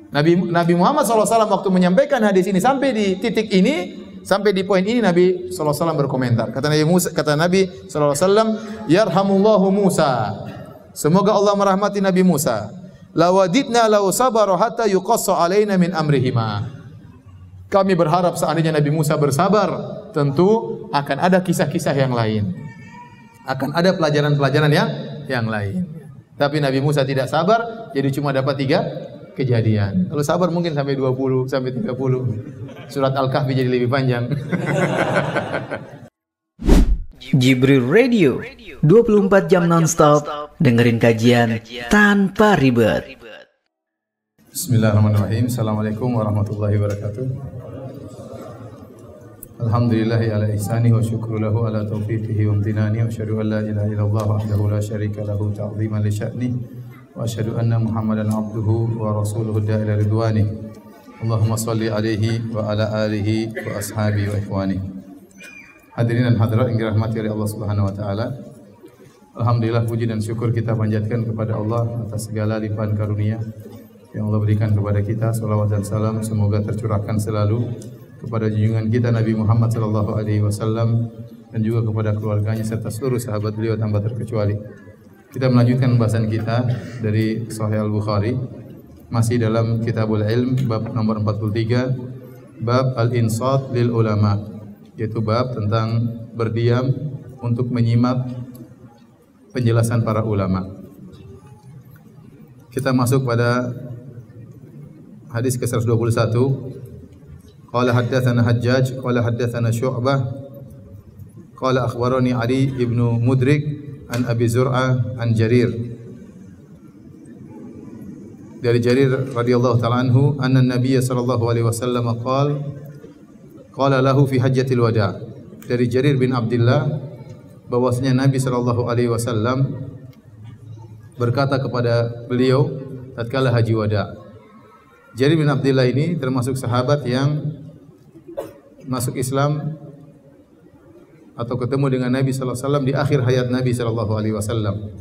Nabi Muhammad SAW waktu menyampaikan hadis ini sampai di titik ini, sampai di poin ini Nabi SAW berkomentar. Kata Nabi SAW, yarhamullahu Musa. Semoga Allah merahmati Nabi Musa. Lawadidna law sabara hatta yuqassa alaina min amrihima. Kami berharap seandainya Nabi Musa bersabar, tentu akan ada kisah-kisah yang lain. Akan ada pelajaran-pelajaran yang lain. Tapi Nabi Musa tidak sabar, jadi cuma dapat 3 kejadian. Kalau sabar mungkin sampai 20, sampai 30. Surat Al-Kahfi jadi lebih panjang. Jibril Radio, 24 jam nonstop, dengerin kajian tanpa ribet. Bismillahirrahmanirrahim. Assalamualaikum warahmatullahi wabarakatuh. Alhamdulillahi ala ihsani wa syukru lahu ala taufiqihi wa amtinani wa asyhadu an la ilaha illallah wahdahu la syarika lahu ta'ziman li sya'ni wa asyhadu anna Muhammadan abduhu wa rasuluhu da'ila ridwani. Allahumma shalli alaihi wa ala alihi wa ashabihi wa ikhwani. Hadirin dan hadirat yang dirahmati oleh Allah Subhanahu wa taala. Alhamdulillah, puji dan syukur kita panjatkan kepada Allah atas segala limpahan karunia yang Allah berikan kepada kita. Salawat dan salam semoga tercurahkan selalu kepada junjungan kita Nabi Muhammad sallallahu alaihi wasallam dan juga kepada keluarganya serta seluruh sahabat beliau tanpa terkecuali. Kita melanjutkan pembahasan kita dari Sahih Al-Bukhari, masih dalam Kitabul Ilm, bab nomor 43, bab Al-Insat lil Ulama, yaitu bab tentang berdiam untuk menyimak penjelasan para ulama. Kita masuk pada hadis ke-121. Qala haddatsana Hajjaj, qala haddatsana Syu'bah, qala akhbarani Ali ibnu Mudrik an Abi Zur'ah an Jarir. Dari Jarir radhiyallahu ta'ala anhu, anna Nabiy sallallahu alaihi wasallam qala lahu fi hajjatil wada'. Dari Jarir bin Abdullah bahwasanya Nabi sallallahu alaihi wasallam berkata kepada beliau tatkala haji wada'. Jarir bin Abdullah ini termasuk sahabat yang masuk Islam atau ketemu dengan Nabi sallallahu alaihi wasallam di akhir hayat Nabi sallallahu alaihi wasallam.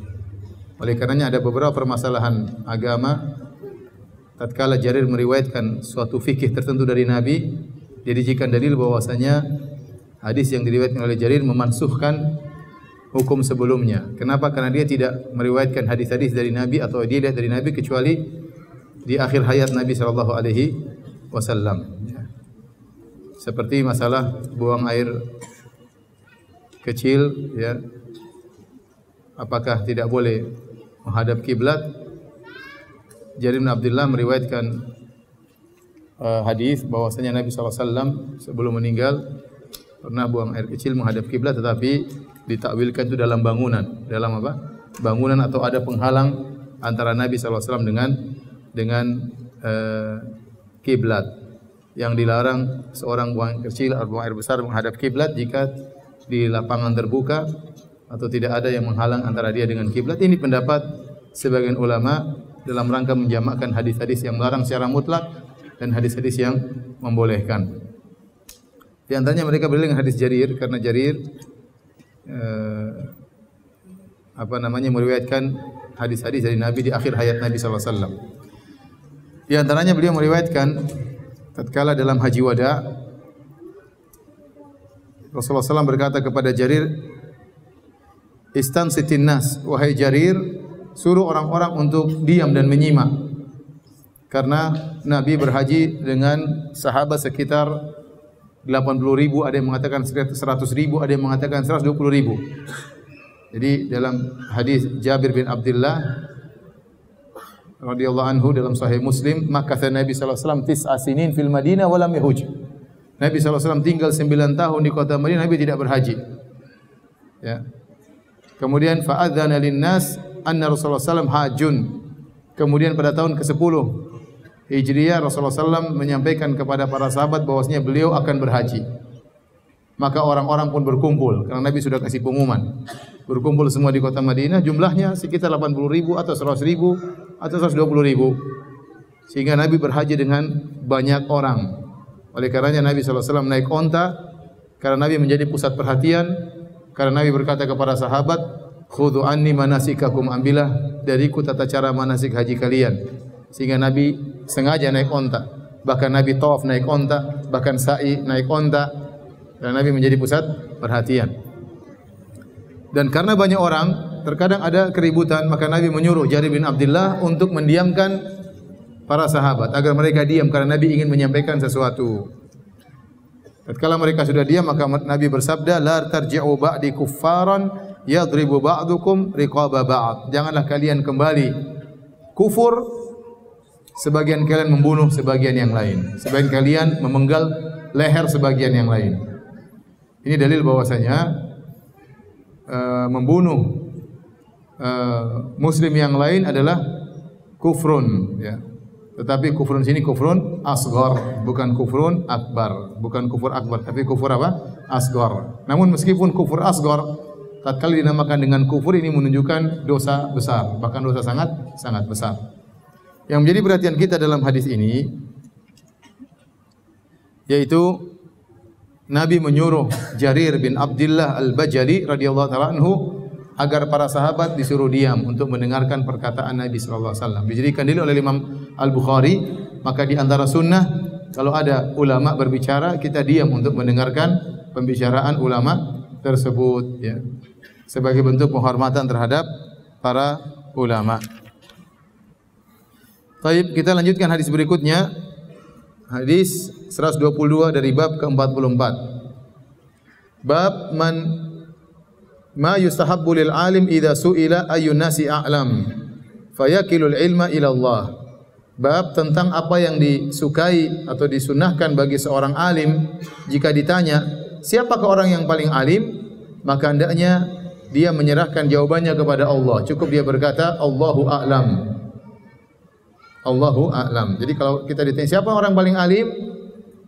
Oleh karenanya ada beberapa permasalahan agama tatkala Jarir meriwayatkan suatu fikih tertentu dari Nabi, dijadikan dalil bahwasanya hadis yang diriwayatkan oleh Jarir memansuhkan hukum sebelumnya. Kenapa? Karena dia tidak meriwayatkan hadis-hadis dari Nabi atau dia lihat dari Nabi kecuali di akhir hayat Nabi sallallahu alaihi wasallam. Seperti masalah buang air kecil, ya. Apakah tidak boleh menghadap kiblat? Jarir bin Abdullah meriwayatkan hadis bahwasanya Nabi sallallahu alaihi wasallam sebelum meninggal pernah buang air kecil menghadap kiblat, tetapi ditakwilkan itu dalam bangunan. Dalam apa? Bangunan atau ada penghalang antara Nabi sallallahu alaihi wasallam dengan kiblat. Yang dilarang seorang buang air kecil atau buang air besar menghadap kiblat jika di lapangan terbuka atau tidak ada yang menghalang antara dia dengan kiblat. Ini pendapat sebagian ulama dalam rangka menjamakkan hadis-hadis yang melarang secara mutlak dan hadis-hadis yang membolehkan. Di antaranya mereka berdalil dengan hadis Jarir, karena Jarir meriwayatkan hadis-hadis dari Nabi di akhir hayat Nabi sallallahu alaihi wasallam. Di antaranya beliau meriwayatkan tatkala dalam haji wada, Rasulullah SAW berkata kepada Jarir, "Istansitin nas, wahai Jarir, suruh orang-orang untuk diam dan menyimak." Karena Nabi berhaji dengan sahabat sekitar 80.000, ada yang mengatakan 100.000, ada yang mengatakan 120.000. Jadi dalam hadis Jabir bin Abdullah radhiyallahu anhu dalam Sahih Muslim, maka Nabi sallallahu alaihi wasallam 9 sinin fil Madinah wa lam yahuj. Nabi sallallahu alaihi wasallam tinggal 9 tahun di kota Madinah, Nabi tidak berhaji. Ya. Kemudian fa'adzana lin-nas anna Rasulullah sallallahu alaihi wasallam hajjun. Kemudian pada tahun ke-10 Hijriah, Rasulullah SAW menyampaikan kepada para sahabat bahwasanya beliau akan berhaji. Maka orang-orang pun berkumpul karena Nabi sudah kasih pengumuman. Berkumpul semua di kota Madinah, jumlahnya sekitar 80.000 atau 100.000 atau 120.000. Sehingga Nabi berhaji dengan banyak orang. Oleh karenanya Nabi SAW naik onta karena Nabi menjadi pusat perhatian. Karena Nabi berkata kepada sahabat, "Khudhu anni manasikakum", ambillah dariku tata cara manasik haji kalian. sehingga Nabi sengaja naik onta. Bahkan Nabi tawaf naik onta, bahkan sa'i naik onta. Dan Nabi menjadi pusat perhatian. Dan karena banyak orang, terkadang ada keributan, maka Nabi menyuruh Jarir bin Abdullah untuk mendiamkan para sahabat agar mereka diam karena Nabi ingin menyampaikan sesuatu. Tatkala mereka sudah diam, maka Nabi bersabda, "La tarji'u ba'di kuffaran yadribu ba'dukum riqaba ba'd." Janganlah kalian kembali kufur, sebagian kalian membunuh sebagian yang lain, sebagian kalian memenggal leher sebagian yang lain. Ini dalil bahwasanya membunuh muslim yang lain adalah kufrun, ya. Tetapi kufrun sini kufrun asghar, bukan kufrun akbar, bukan kufur akbar, tapi kufur apa? Asghar. Namun meskipun kufur asghar tatkala dinamakan dengan kufur, ini menunjukkan dosa besar, bahkan dosa sangat besar. Yang menjadi perhatian kita dalam hadis ini yaitu Nabi menyuruh Jarir bin Abdullah Al-Bajali radhiyallahu ta'ala anhu agar para sahabat disuruh diam untuk mendengarkan perkataan Nabi sallallahu alaihi wasallam. Dijadikan dalil oleh Imam Al-Bukhari, maka di antara sunnah kalau ada ulama berbicara, kita diam untuk mendengarkan pembicaraan ulama tersebut, ya. Sebagai bentuk penghormatan terhadap para ulama. Baik, kita lanjutkan hadis berikutnya. Hadis 122 dari bab ke-44. Bab ma yustahabbu lil alim idza su'ila ayyun nasi a'lam fayakilul ilma ila Allah. Bab tentang apa yang disukai atau disunahkan bagi seorang alim jika ditanya siapakah orang yang paling alim, maka hendaknya dia menyerahkan jawabannya kepada Allah. Cukup dia berkata Allahu a'lam. Allahu a'lam. Jadi kalau kita ditanya siapa orang paling alim,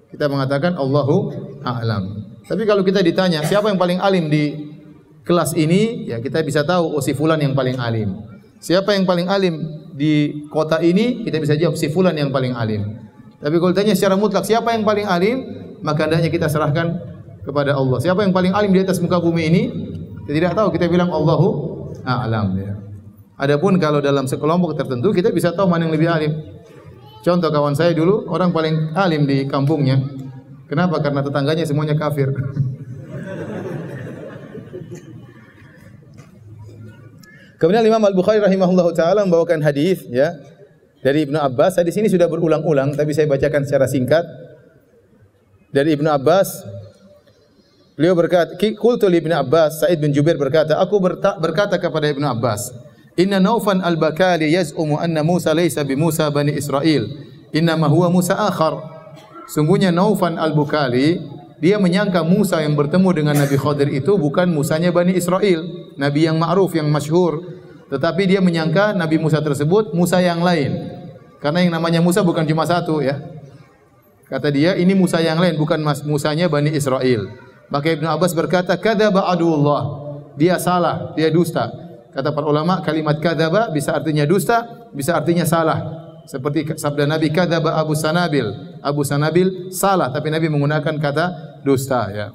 kita mengatakan Allahu a'lam. Tapi kalau kita ditanya siapa yang paling alim di kelas ini, ya kita bisa tahu oh si fulan yang paling alim. Siapa yang paling alim di kota ini, kita bisa jawab si fulan yang paling alim. Tapi kalau ditanya secara mutlak siapa yang paling alim, maka hendaknya kita serahkan kepada Allah. Siapa yang paling alim di atas muka bumi ini, kita tidak tahu, kita bilang Allahu a'lam, ya. Adapun kalau dalam sekelompok tertentu kita bisa tahu mana yang lebih alim. Contoh kawan saya dulu orang paling alim di kampungnya. Kenapa? Karena tetangganya semuanya kafir. Kemudian Imam Al-Bukhari rahimahullahu taala membawakan hadis, ya, dari Ibnu Abbas. Hadis ini sudah berulang-ulang tapi saya bacakan secara singkat. Dari Ibnu Abbas, beliau berkata, qultu li Ibnu Abbas, Sa'id bin Jubair berkata, aku berkata kepada Ibnu Abbas, "Inna Naufan al-Bakali yaz'umu anna Musa laysa bi Musa bani Israil, innama huwa Musa akhar." Sungguhnya Naufan al-Bakali dia menyangka Musa yang bertemu dengan Nabi Khadir itu bukan Musanya Bani Israel, Nabi yang ma'ruf, yang masyhur. Tetapi dia menyangka Nabi Musa tersebut Musa yang lain. Karena yang namanya Musa bukan cuma satu, ya. Kata dia, ini Musa yang lain, bukan Musanya Bani Israel. Maka Ibnu Abbas berkata, "Kadzaba aduwullah." Dia salah, dia dusta. Kata para ulama, kalimat kadzaba bisa artinya dusta, bisa artinya salah. Seperti sabda Nabi, kadzaba Abu Sanabil. Abu Sanabil salah, tapi Nabi menggunakan kata dusta, ya.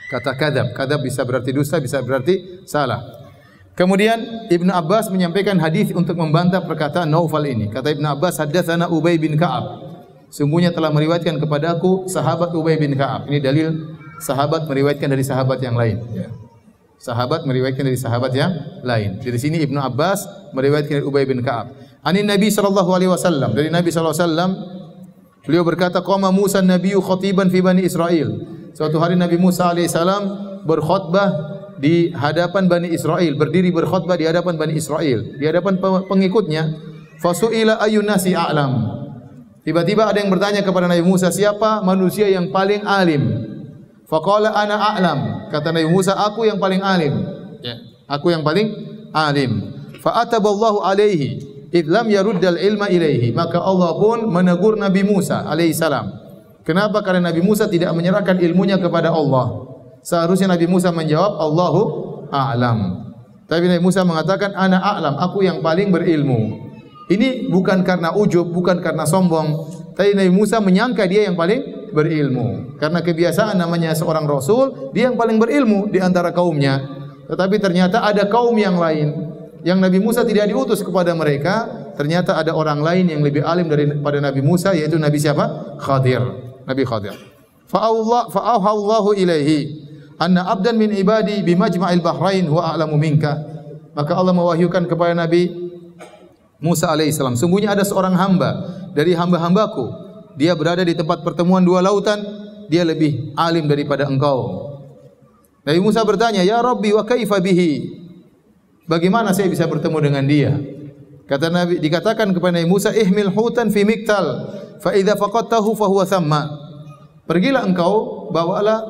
Kata kadzab, kadzab bisa berarti dusta, bisa berarti salah. Kemudian Ibnu Abbas menyampaikan hadis untuk membantah perkataan Naufal ini. Kata Ibnu Abbas, haddatsana Ubay bin Ka'ab. Sungguhnya telah meriwayatkan kepadaku sahabat Ubay bin Ka'ab. Ini dalil sahabat meriwayatkan dari sahabat yang lain, ya. Sahabat meriwayatkan dari sahabat yang lain. Dari sini Ibnu Abbas meriwayatkan dari Ubay bin Ka'ab. Anin Nabi sallallahu alaihi wasallam, dari Nabi sallallahu alaihi wasallam beliau berkata, qama Musa nabiyyu khatiban fi Bani Israil. Suatu hari Nabi Musa alaihi salam berkhutbah di hadapan Bani Israil, berdiri berkhutbah di hadapan Bani Israil, di hadapan pengikutnya. Fasuila ayyun nasi a'lam. Tiba-tiba ada yang bertanya kepada Nabi Musa, siapa manusia yang paling alim? Faqala ana a'lam. Kata Nabi Musa, aku yang paling alim, ya, aku yang paling alim. Fa ataballahu alaihi id lam yaruddal ilma ilaihi. Maka Allah pun menegur Nabi Musa alaihi salam. Kenapa? Karena Nabi Musa tidak menyerahkan ilmunya kepada Allah. Seharusnya Nabi Musa menjawab Allahu a'lam. Tapi Nabi Musa mengatakan ana a'lam, aku yang paling berilmu. Ini bukan karena ujub, bukan karena sombong. Tapi Nabi Musa menyangka dia yang paling berilmu. Karena kebiasaan namanya seorang rasul, dia yang paling berilmu di antara kaumnya. Tetapi ternyata ada kaum yang lain yang Nabi Musa tidak diutus kepada mereka, ternyata ada orang lain yang lebih alim daripada Nabi Musa, yaitu Nabi siapa? Khadir. Nabi Khadir. Fa'auha Allahu ilaihi anna abdan min ibadi bimajma'il bahrain huwa a'lamu minka. Maka Allah mewahyukan kepada Nabi Musa alaihissalam, sungguhnya ada seorang hamba dari hamba-hambaku, dia berada di tempat pertemuan dua lautan, dia lebih alim daripada engkau. Nabi Musa bertanya, ya Rabbi wa kaifa bihi? Bagaimana saya bisa bertemu dengan dia? Kata Nabi, dikatakan kepada Nabi Musa, ihmil hutan fi miktal, fa idza faqadtahu fa huwa thamma. Pergilah engkau, bawalah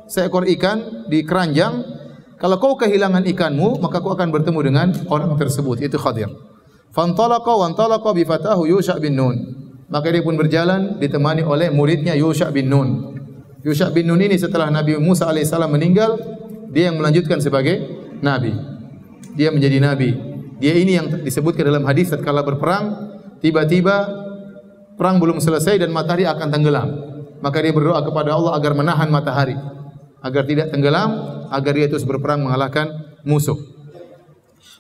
seekor ikan di keranjang. Kalau kau kehilangan ikanmu, maka kau akan bertemu dengan orang tersebut, itu Khadir. Fantalaqa wa antalaqa bi fatahu Yusha bin Nun. Maka dia pun berjalan ditemani oleh muridnya Yusha bin Nun. Yusha bin Nun ini setelah Nabi Musa alaihissalam meninggal, dia yang melanjutkan sebagai nabi. Dia menjadi nabi. Dia ini yang disebutkan dalam hadis tatkala berperang, tiba-tiba perang belum selesai dan matahari akan tenggelam. Maka dia berdoa kepada Allah agar menahan matahari, agar tidak tenggelam, agar dia terus berperang mengalahkan musuh.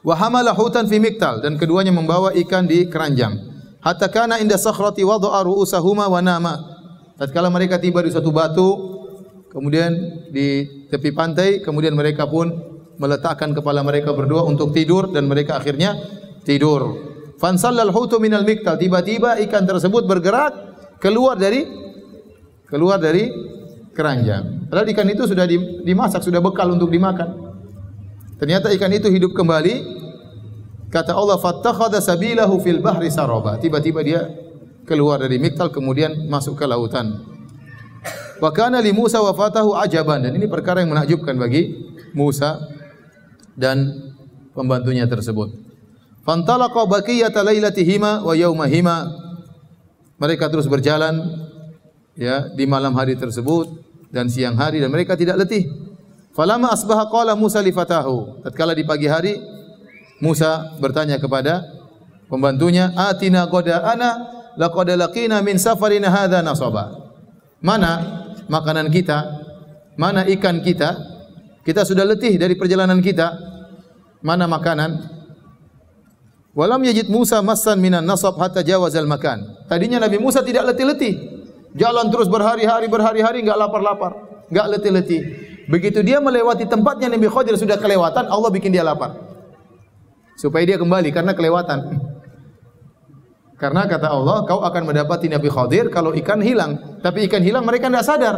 Wa hamala hutan fi miktal, dan keduanya membawa ikan di keranjang. Hatta kana inda sakhrati wada'a ru'usahuma wa nama. Tatkala mereka tiba di suatu batu, kemudian di tepi pantai, kemudian mereka pun meletakkan kepala mereka berdua untuk tidur, dan mereka akhirnya tidur. Fansallal hutu minal miktal, tiba-tiba ikan tersebut bergerak keluar dari keranjang. Padahal ikan itu sudah dimasak, sudah bekal untuk dimakan. Ternyata ikan itu hidup kembali. Kata Allah, fattakhadha sabilahu fil bahri saraba. Tiba-tiba dia keluar dari miktal kemudian masuk ke lautan. Wa kana li Musa wafatahu ajaban, dan ini perkara yang menakjubkan bagi Musa dan pembantunya tersebut. Fantalaqa baqiyata lailatihima wa yaumahima. Mereka terus berjalan ya di malam hari tersebut dan siang hari, dan mereka tidak letih. Falamma asbaha qala Musa li fatahu. Tatkala di pagi hari, Musa bertanya kepada pembantunya, atina qada'ana laqad laqina min safarina hadza nasaba. Mana makanan kita? Mana ikan kita? Kita sudah letih dari perjalanan kita. Mana makanan? Walam yajid Musa massan minan nasab hatta jawazal makan. Tadinya Nabi Musa tidak letih-letih. Jalan terus berhari-hari enggak lapar-lapar, enggak letih-letih. Begitu dia melewati tempatnya Nabi Khadir sudah kelewatan, Allah bikin dia lapar. Supaya dia kembali karena kelewatan. Karena kata Allah, kau akan mendapati Nabi Khadir kalau ikan hilang. Tapi ikan hilang mereka tidak sadar.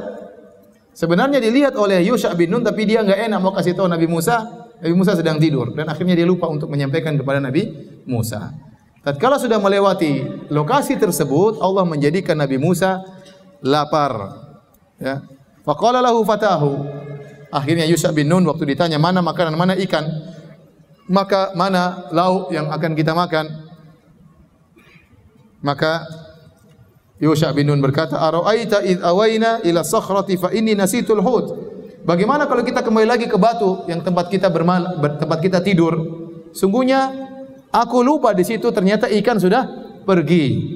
Sebenarnya dilihat oleh Yusha bin Nun, tapi dia enggak enak mau kasih tahu Nabi Musa. Nabi Musa sedang tidur, dan akhirnya dia lupa untuk menyampaikan kepada Nabi Musa. Tatkala sudah melewati lokasi tersebut, Allah menjadikan Nabi Musa lapar. Ya. Faqala lahu fatahu. Akhirnya Yusha bin Nun waktu ditanya mana makanan, mana ikan, maka mana lauk yang akan kita makan, maka Yusha bin Nun berkata, ara'aita id awaina ila sakhrati fa inni nasitul hut. Bagaimana kalau kita kembali lagi ke batu yang tempat kita tidur? Sungguhnya aku lupa di situ, ternyata ikan sudah pergi.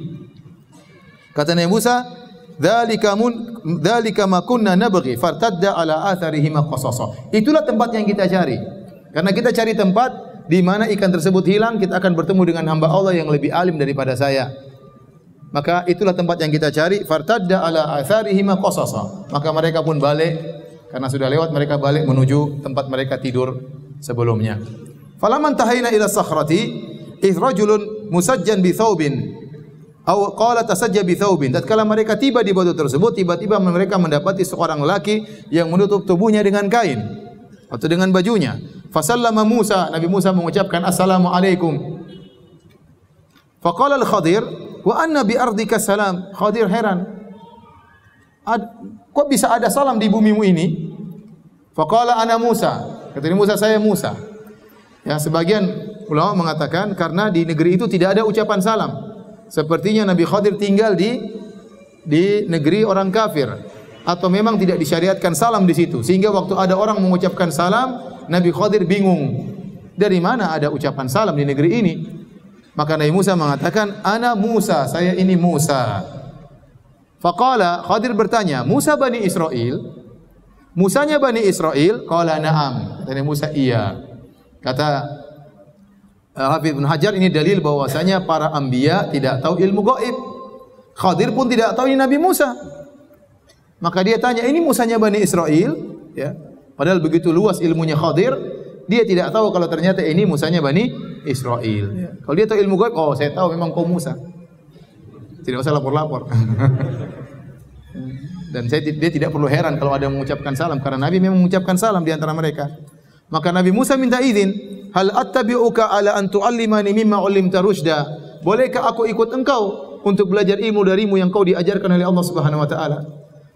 Kata Nabi Musa, dzalika ma kunna nabghi fartadda ala atharihima qasasa. Itulah tempat yang kita cari. Karena kita cari tempat di mana ikan tersebut hilang, kita akan bertemu dengan hamba Allah yang lebih alim daripada saya. Maka itulah tempat yang kita cari, fartadda ala atharihima qasasa. Maka mereka pun balik, karena sudah lewat, mereka balik menuju tempat mereka tidur sebelumnya. Falamman tahayna ila sakhrati idh rajulun musajjan bi thawbin aw qala tasajja bi thawbin. Tatkala mereka tiba di batu tersebut, tiba-tiba mereka mendapati seorang lelaki yang menutup tubuhnya dengan kain atau dengan bajunya. Fasallama Musa, Nabi Musa mengucapkan assalamu alaikum. Faqala al-Khadir, wa anna bi ardika salam. Khadir heran, kok bisa ada salam di bumimu ini? Faqala ana Musa. Kata Musa, saya Musa. Ya, sebagian ulama mengatakan karena di negeri itu tidak ada ucapan salam. Sepertinya Nabi Khadir tinggal di negeri orang kafir, atau memang tidak disyariatkan salam di situ, sehingga waktu ada orang mengucapkan salam, Nabi Khadir bingung. Dari mana ada ucapan salam di negeri ini? Maka Nabi Musa mengatakan, ana Musa, saya ini Musa. Faqala, Khadir bertanya, Musa Bani Israel? Musanya Bani Israel? Qala na'am. Kata Musa, iya. Kata Hafidz Ibnu Hajar, ini dalil bahwasanya para anbiya tidak tahu ilmu gaib. Khadir pun tidak tahu ini Nabi Musa. Maka dia tanya, ini Musanya Bani Israel, ya. Padahal begitu luas ilmunya Khadir, dia tidak tahu kalau ternyata ini Musanya Bani Israel. Ya. Kalau dia tahu ilmu gaib, oh saya tahu memang kaum Musa. Tidak usah lapor-lapor. Dan dia tidak perlu heran kalau ada yang mengucapkan salam, karena Nabi memang mengucapkan salam di antara mereka. Maka Nabi Musa minta izin, hal attabi'uka ala an tu'allimani mimma 'allimta rusyda? Bolehkah aku ikut engkau untuk belajar ilmu darimu yang kau diajarkan oleh Allah Subhanahu wa taala?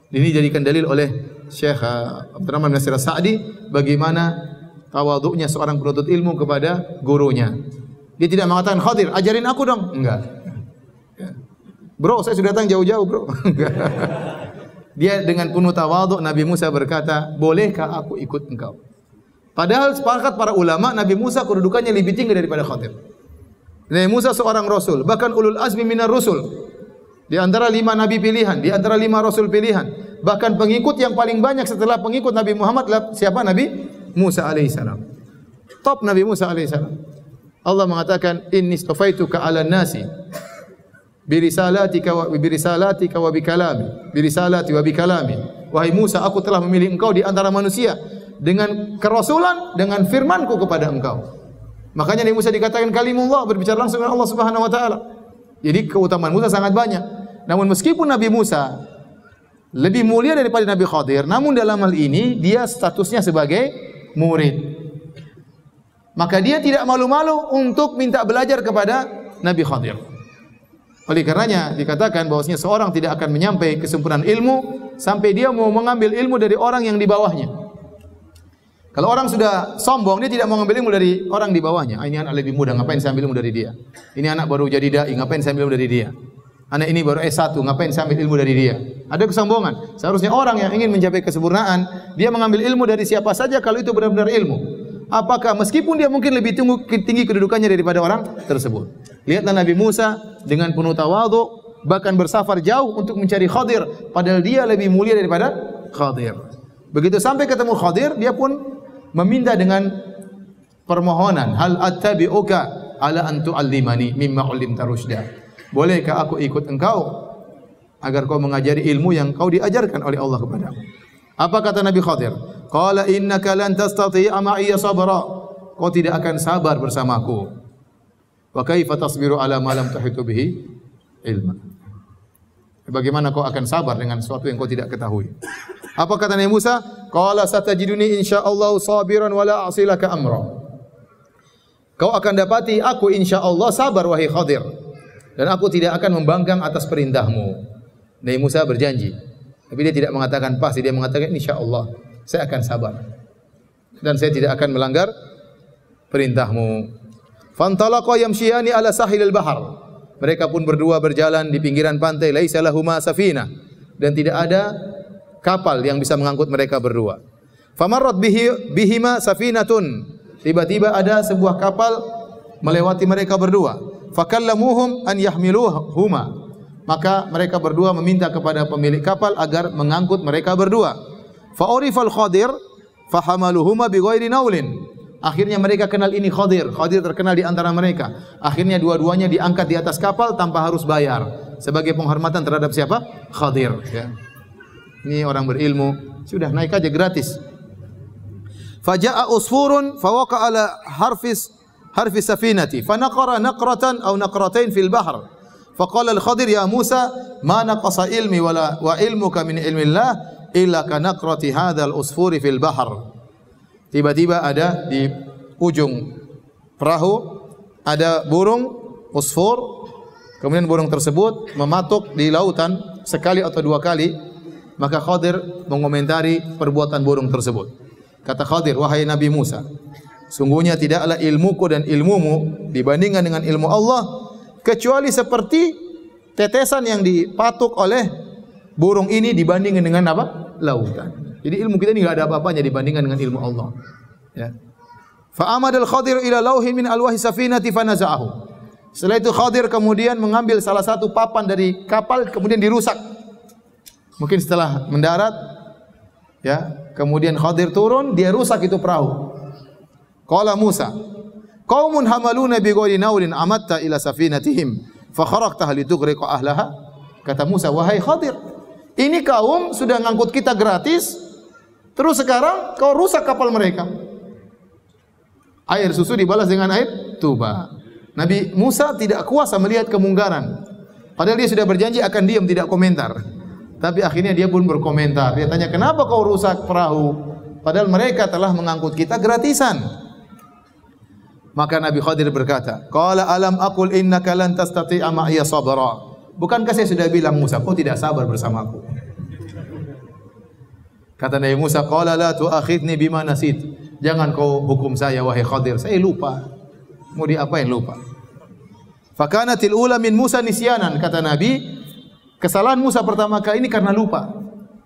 Ini dijadikan dalil oleh Syekh Abdurrahman bin Nasir As-Sa'di bagaimana tawadhu'nya seorang penuntut ilmu kepada gurunya. Dia tidak mengatakan, Khadir, ajarin aku dong. Enggak. Bro, saya sudah datang jauh-jauh, bro. Dia dengan penuh tawadhu, Nabi Musa berkata, bolehkah aku ikut engkau? Padahal sepakat para ulama, Nabi Musa kedudukannya lebih tinggi daripada Khadir. Nabi Musa seorang rasul, bahkan ulul azmi minar rusul. Di antara 5 nabi pilihan, di antara 5 rasul pilihan. Bahkan pengikut yang paling banyak setelah pengikut Nabi Muhammad adalah siapa? Nabi Musa alaihissalam. Top Nabi Musa alaihissalam. Allah mengatakan, inni istafaituka 'alan nasi birisalatika wa bikalami. Birisalati wa bikalami. Wahai Musa, aku telah memilih engkau di antara manusia dengan kerasulan, dengan firmanku kepada engkau. Makanya Nabi Musa dikatakan kalimullah, berbicara langsung dengan Allah Subhanahu wa taala. Jadi keutamaan Musa sangat banyak. Namun meskipun Nabi Musa lebih mulia daripada Nabi Khadir, namun dalam hal ini dia statusnya sebagai murid. Maka dia tidak malu-malu untuk minta belajar kepada Nabi Khadir. Oleh karenanya dikatakan bahwasanya seorang tidak akan menyampai kesempurnaan ilmu sampai dia mau mengambil ilmu dari orang yang di bawahnya. Kalau orang sudah sombong, dia tidak mau mengambil ilmu dari orang di bawahnya. Ini anak lebih muda, ngapain saya ambil ilmu dari dia? Ini anak baru jadi dai, ngapain saya ambil ilmu dari dia? Anak ini baru S1, ngapain saya ambil ilmu dari dia? Ada kesombongan. Seharusnya orang yang ingin mencapai kesempurnaan, dia mengambil ilmu dari siapa saja kalau itu benar-benar ilmu. Apakah meskipun dia mungkin lebih tinggi kedudukannya daripada orang tersebut. Lihatlah Nabi Musa dengan penuh tawadhu, bahkan bersafar jauh untuk mencari Khadir, padahal dia lebih mulia daripada Khadir. Begitu sampai ketemu Khadir, dia pun meminta dengan permohonan, hal attabi'uka ala an tu'allimani mimma 'allimta rusyda? Bolehkah aku ikut engkau agar kau mengajari ilmu yang kau diajarkan oleh Allah kepadamu? Apa kata Nabi Khadir? Qala innaka lan tastati'a ma'iya sabra. Kau tidak akan sabar bersamaku. Wa kaifa tasbiru ala ma lam tuhitu bihi ilma? Bagaimana kau akan sabar dengan sesuatu yang kau tidak ketahui? Apa kata Nabi Musa? Qala satajiduni insyaallah sabiran wala a'silaka amra. Kau akan dapati aku insyaallah sabar wahai Khadir, dan aku tidak akan membangkang atas perintahmu. Nabi Musa berjanji. Tapi dia tidak mengatakan pasti, dia mengatakan insyaallah saya akan sabar dan saya tidak akan melanggar perintahmu. Fantalaqa yamshiyani ala sahilil bahar. Mereka pun berdua berjalan di pinggiran pantai, laisa lahuma safina, dan tidak ada kapal yang bisa mengangkut mereka berdua. Famarrat bihima safinatun. Tiba-tiba ada sebuah kapal melewati mereka berdua. Fakallamuhum an yahmiluhuma. Maka mereka berdua meminta kepada pemilik kapal agar mengangkut mereka berdua. Fa'urifal Khadir fahamaluhuma bighairi naulin. Akhirnya mereka kenal ini Khadir. Khadir terkenal di antara mereka. Akhirnya dua-duanya diangkat di atas kapal tanpa harus bayar. Sebagai penghormatan terhadap siapa? Khadir. Ya. Ini orang berilmu. Sudah naik aja gratis. Faja'a usfurun fawaqa ala harfis safinati. Fanaqara naqratan aw naqratain fil bahr. Faqala al-Khadir ya Musa ma naqasa ilmi wa ilmuka min ilmillah illa ka naqrati hadzal usfuri fil bahr. Tiba-tiba ada di ujung perahu ada burung usfur, kemudian burung tersebut mematuk di lautan sekali atau dua kali, maka Khadir mengomentari perbuatan burung tersebut. Kata Khadir, wahai Nabi Musa, sungguhnya tidaklah ilmuku dan ilmumu dibandingkan dengan ilmu Allah kecuali seperti tetesan yang dipatuk oleh burung ini dibandingkan dengan apa? Lautan. Jadi ilmu kita ini enggak ada apa-apanya dibandingkan dengan ilmu Allah. Ya. Fa amadal Khadir ila lauhin min alwahi safinati fanaza'ahu. Setelah itu Khadir kemudian mengambil salah satu papan dari kapal kemudian dirusak. Mungkin setelah mendarat, ya, kemudian Khadir turun, dia rusak itu perahu. Qala Musa, Qaumun hamaluna bi ghairi naulin amatta ila safinatihim fa kharaqtaha litughriqa ahlaha. Kata Musa, wahai Khadir, ini kaum sudah ngangkut kita gratis, terus sekarang kau rusak kapal mereka. Air susu dibalas dengan air tuba. Nabi Musa tidak kuasa melihat kemungkaran. Padahal dia sudah berjanji akan diam, tidak komentar. Tapi akhirnya dia pun berkomentar. Dia tanya, kenapa kau rusak perahu? Padahal mereka telah mengangkut kita gratisan. Maka Nabi Khadir berkata, qala alam aqul innaka lan tastati'a ma'iya sabra. Bukankah saya sudah bilang Musa, kau tidak sabar bersamaku? Kata Nabi Musa, qala la tu'akhidni bima nasit. Jangan kau hukum saya wahai Khadir, saya lupa. Mau diapain lupa? Fakanatil ula min Musa nisyanan, kata Nabi, kesalahan Musa pertama kali ini karena lupa.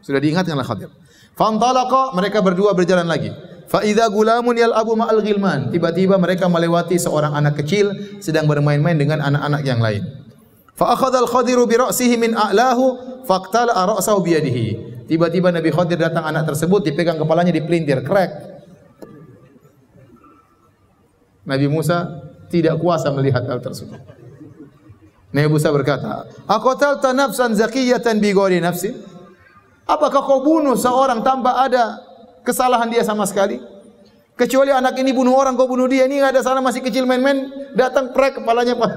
Sudah diingatkan oleh Khadir. Fantalaqa, mereka berdua berjalan lagi. Fa idza gulamun yal'abu ma'al ghilman. Tiba-tiba mereka melewati seorang anak kecil sedang bermain-main dengan anak-anak yang lain. Fa akhadha al-Khadiru bi ra'sihi min a'lahu faqtala'a ra'sahu bi yadihi. Tiba-tiba Nabi Khadir datang, anak tersebut dipegang kepalanya, dipelintir, krek. Nabi Musa tidak kuasa melihat hal tersebut. Nabi Musa berkata, aqatalta nafsan zakiyatan bi ghairi nafsin? Apakah kau bunuh seorang tanpa ada kesalahan dia sama sekali? Kecuali anak ini bunuh orang, kau bunuh dia. Ini enggak ada salah, masih kecil main-main, datang krek kepalanya, Pak.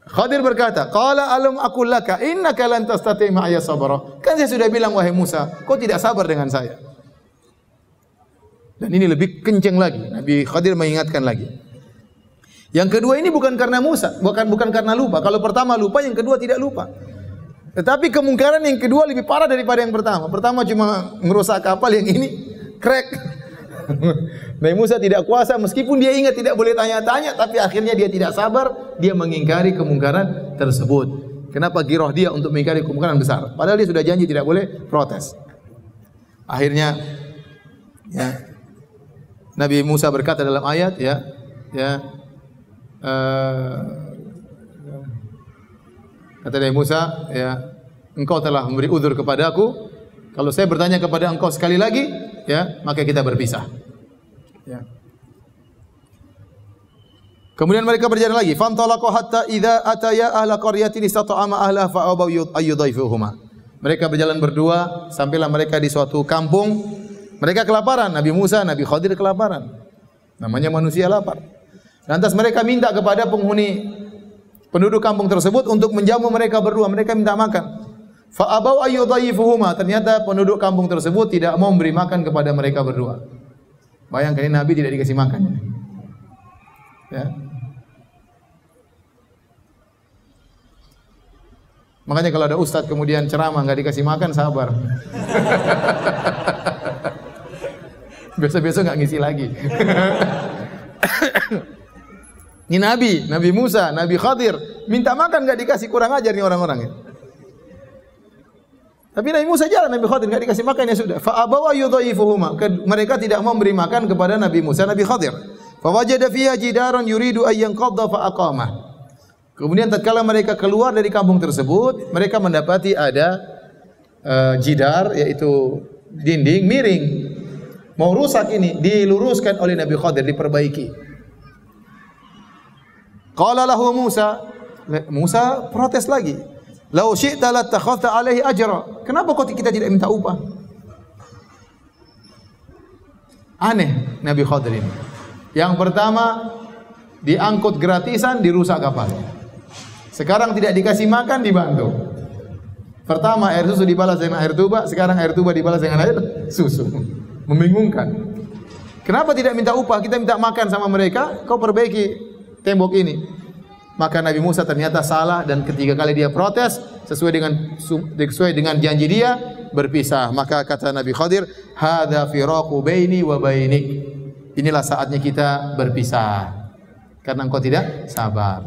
Khadir berkata, qala alam aqul laka innaka lan tastati' ma'iya sabra. Kan saya sudah bilang wahai Musa, kau tidak sabar dengan saya. Dan ini lebih kencang lagi. Nabi Khadir mengingatkan lagi. Yang kedua ini bukan karena Musa, bukan karena lupa. Kalau pertama lupa, yang kedua tidak lupa. Tetapi kemungkaran yang kedua lebih parah daripada yang pertama. Pertama cuma merusak kapal, yang ini krek. Nabi Musa tidak kuasa, meskipun dia ingat tidak boleh tanya-tanya, tapi akhirnya dia tidak sabar, dia mengingkari kemungkaran tersebut. Kenapa giroh dia untuk mengingkari kemungkaran besar? Padahal dia sudah janji tidak boleh protes. Akhirnya ya, Nabi Musa berkata dalam ayat kata Nabi Musa, ya, engkau telah memberi uzur kepadaku. Kalau saya bertanya kepada engkau sekali lagi, ya, maka kita berpisah. Ya. Kemudian mereka berjalan lagi. Fantalaqu hatta idza ataya ahla qaryatin istata'ama ahla fa'abaw ayyudhaifuhuma. Mereka berjalan berdua sampailah mereka di suatu kampung. Mereka kelaparan. Nabi Musa, Nabi Khadir kelaparan. Namanya manusia lapar. Lantas mereka minta kepada penghuni penduduk kampung tersebut untuk menjamu mereka berdua. Mereka minta makan. Fa'abaw ayyudhaifuhuma. Ternyata penduduk kampung tersebut tidak mau memberi makan kepada mereka berdua. Bayangkan, ini Nabi tidak dikasih makan. Ya. Makanya kalau ada ustadz kemudian ceramah nggak dikasih makan, sabar. Besok-besok nggak ngisi lagi. Ini Nabi Musa, Nabi Khadir minta makan nggak dikasih, kurang ajar nih orang-orang ya. Tapi Nabi Musa jalan, Nabi Khadir nggak dikasih makan, ya sudah. Fa'abaw ayyudhaifuhuma. Mereka tidak mau beri makan kepada Nabi Musa, Nabi Khadir. Fawajada fiha jidaran yuridu an yanqadha fa'aqamah. Kemudian tatkala mereka keluar dari kampung tersebut, mereka mendapati ada jidar, yaitu dinding miring. Mau rusak ini, diluruskan oleh Nabi Khadir, diperbaiki. Qala lahu Musa, Musa protes lagi. Lau syi'ta latakhadhta alaihi ajra. Kenapa kok kita tidak minta upah? Aneh Nabi Khadir ini. Yang pertama diangkut gratisan, dirusak kapalnya. Sekarang tidak dikasih makan, dibantu. Pertama air susu dibalas dengan air tuba, sekarang air tuba dibalas dengan air susu. Membingungkan. Kenapa tidak minta upah? Kita minta makan sama mereka, kau perbaiki tembok ini. Maka Nabi Musa ternyata salah, dan ketiga kali dia protes sesuai dengan janji dia, berpisah. Maka kata Nabi Khadir, hadza firaqu baini wa bainik. Inilah saatnya kita berpisah karena engkau tidak sabar.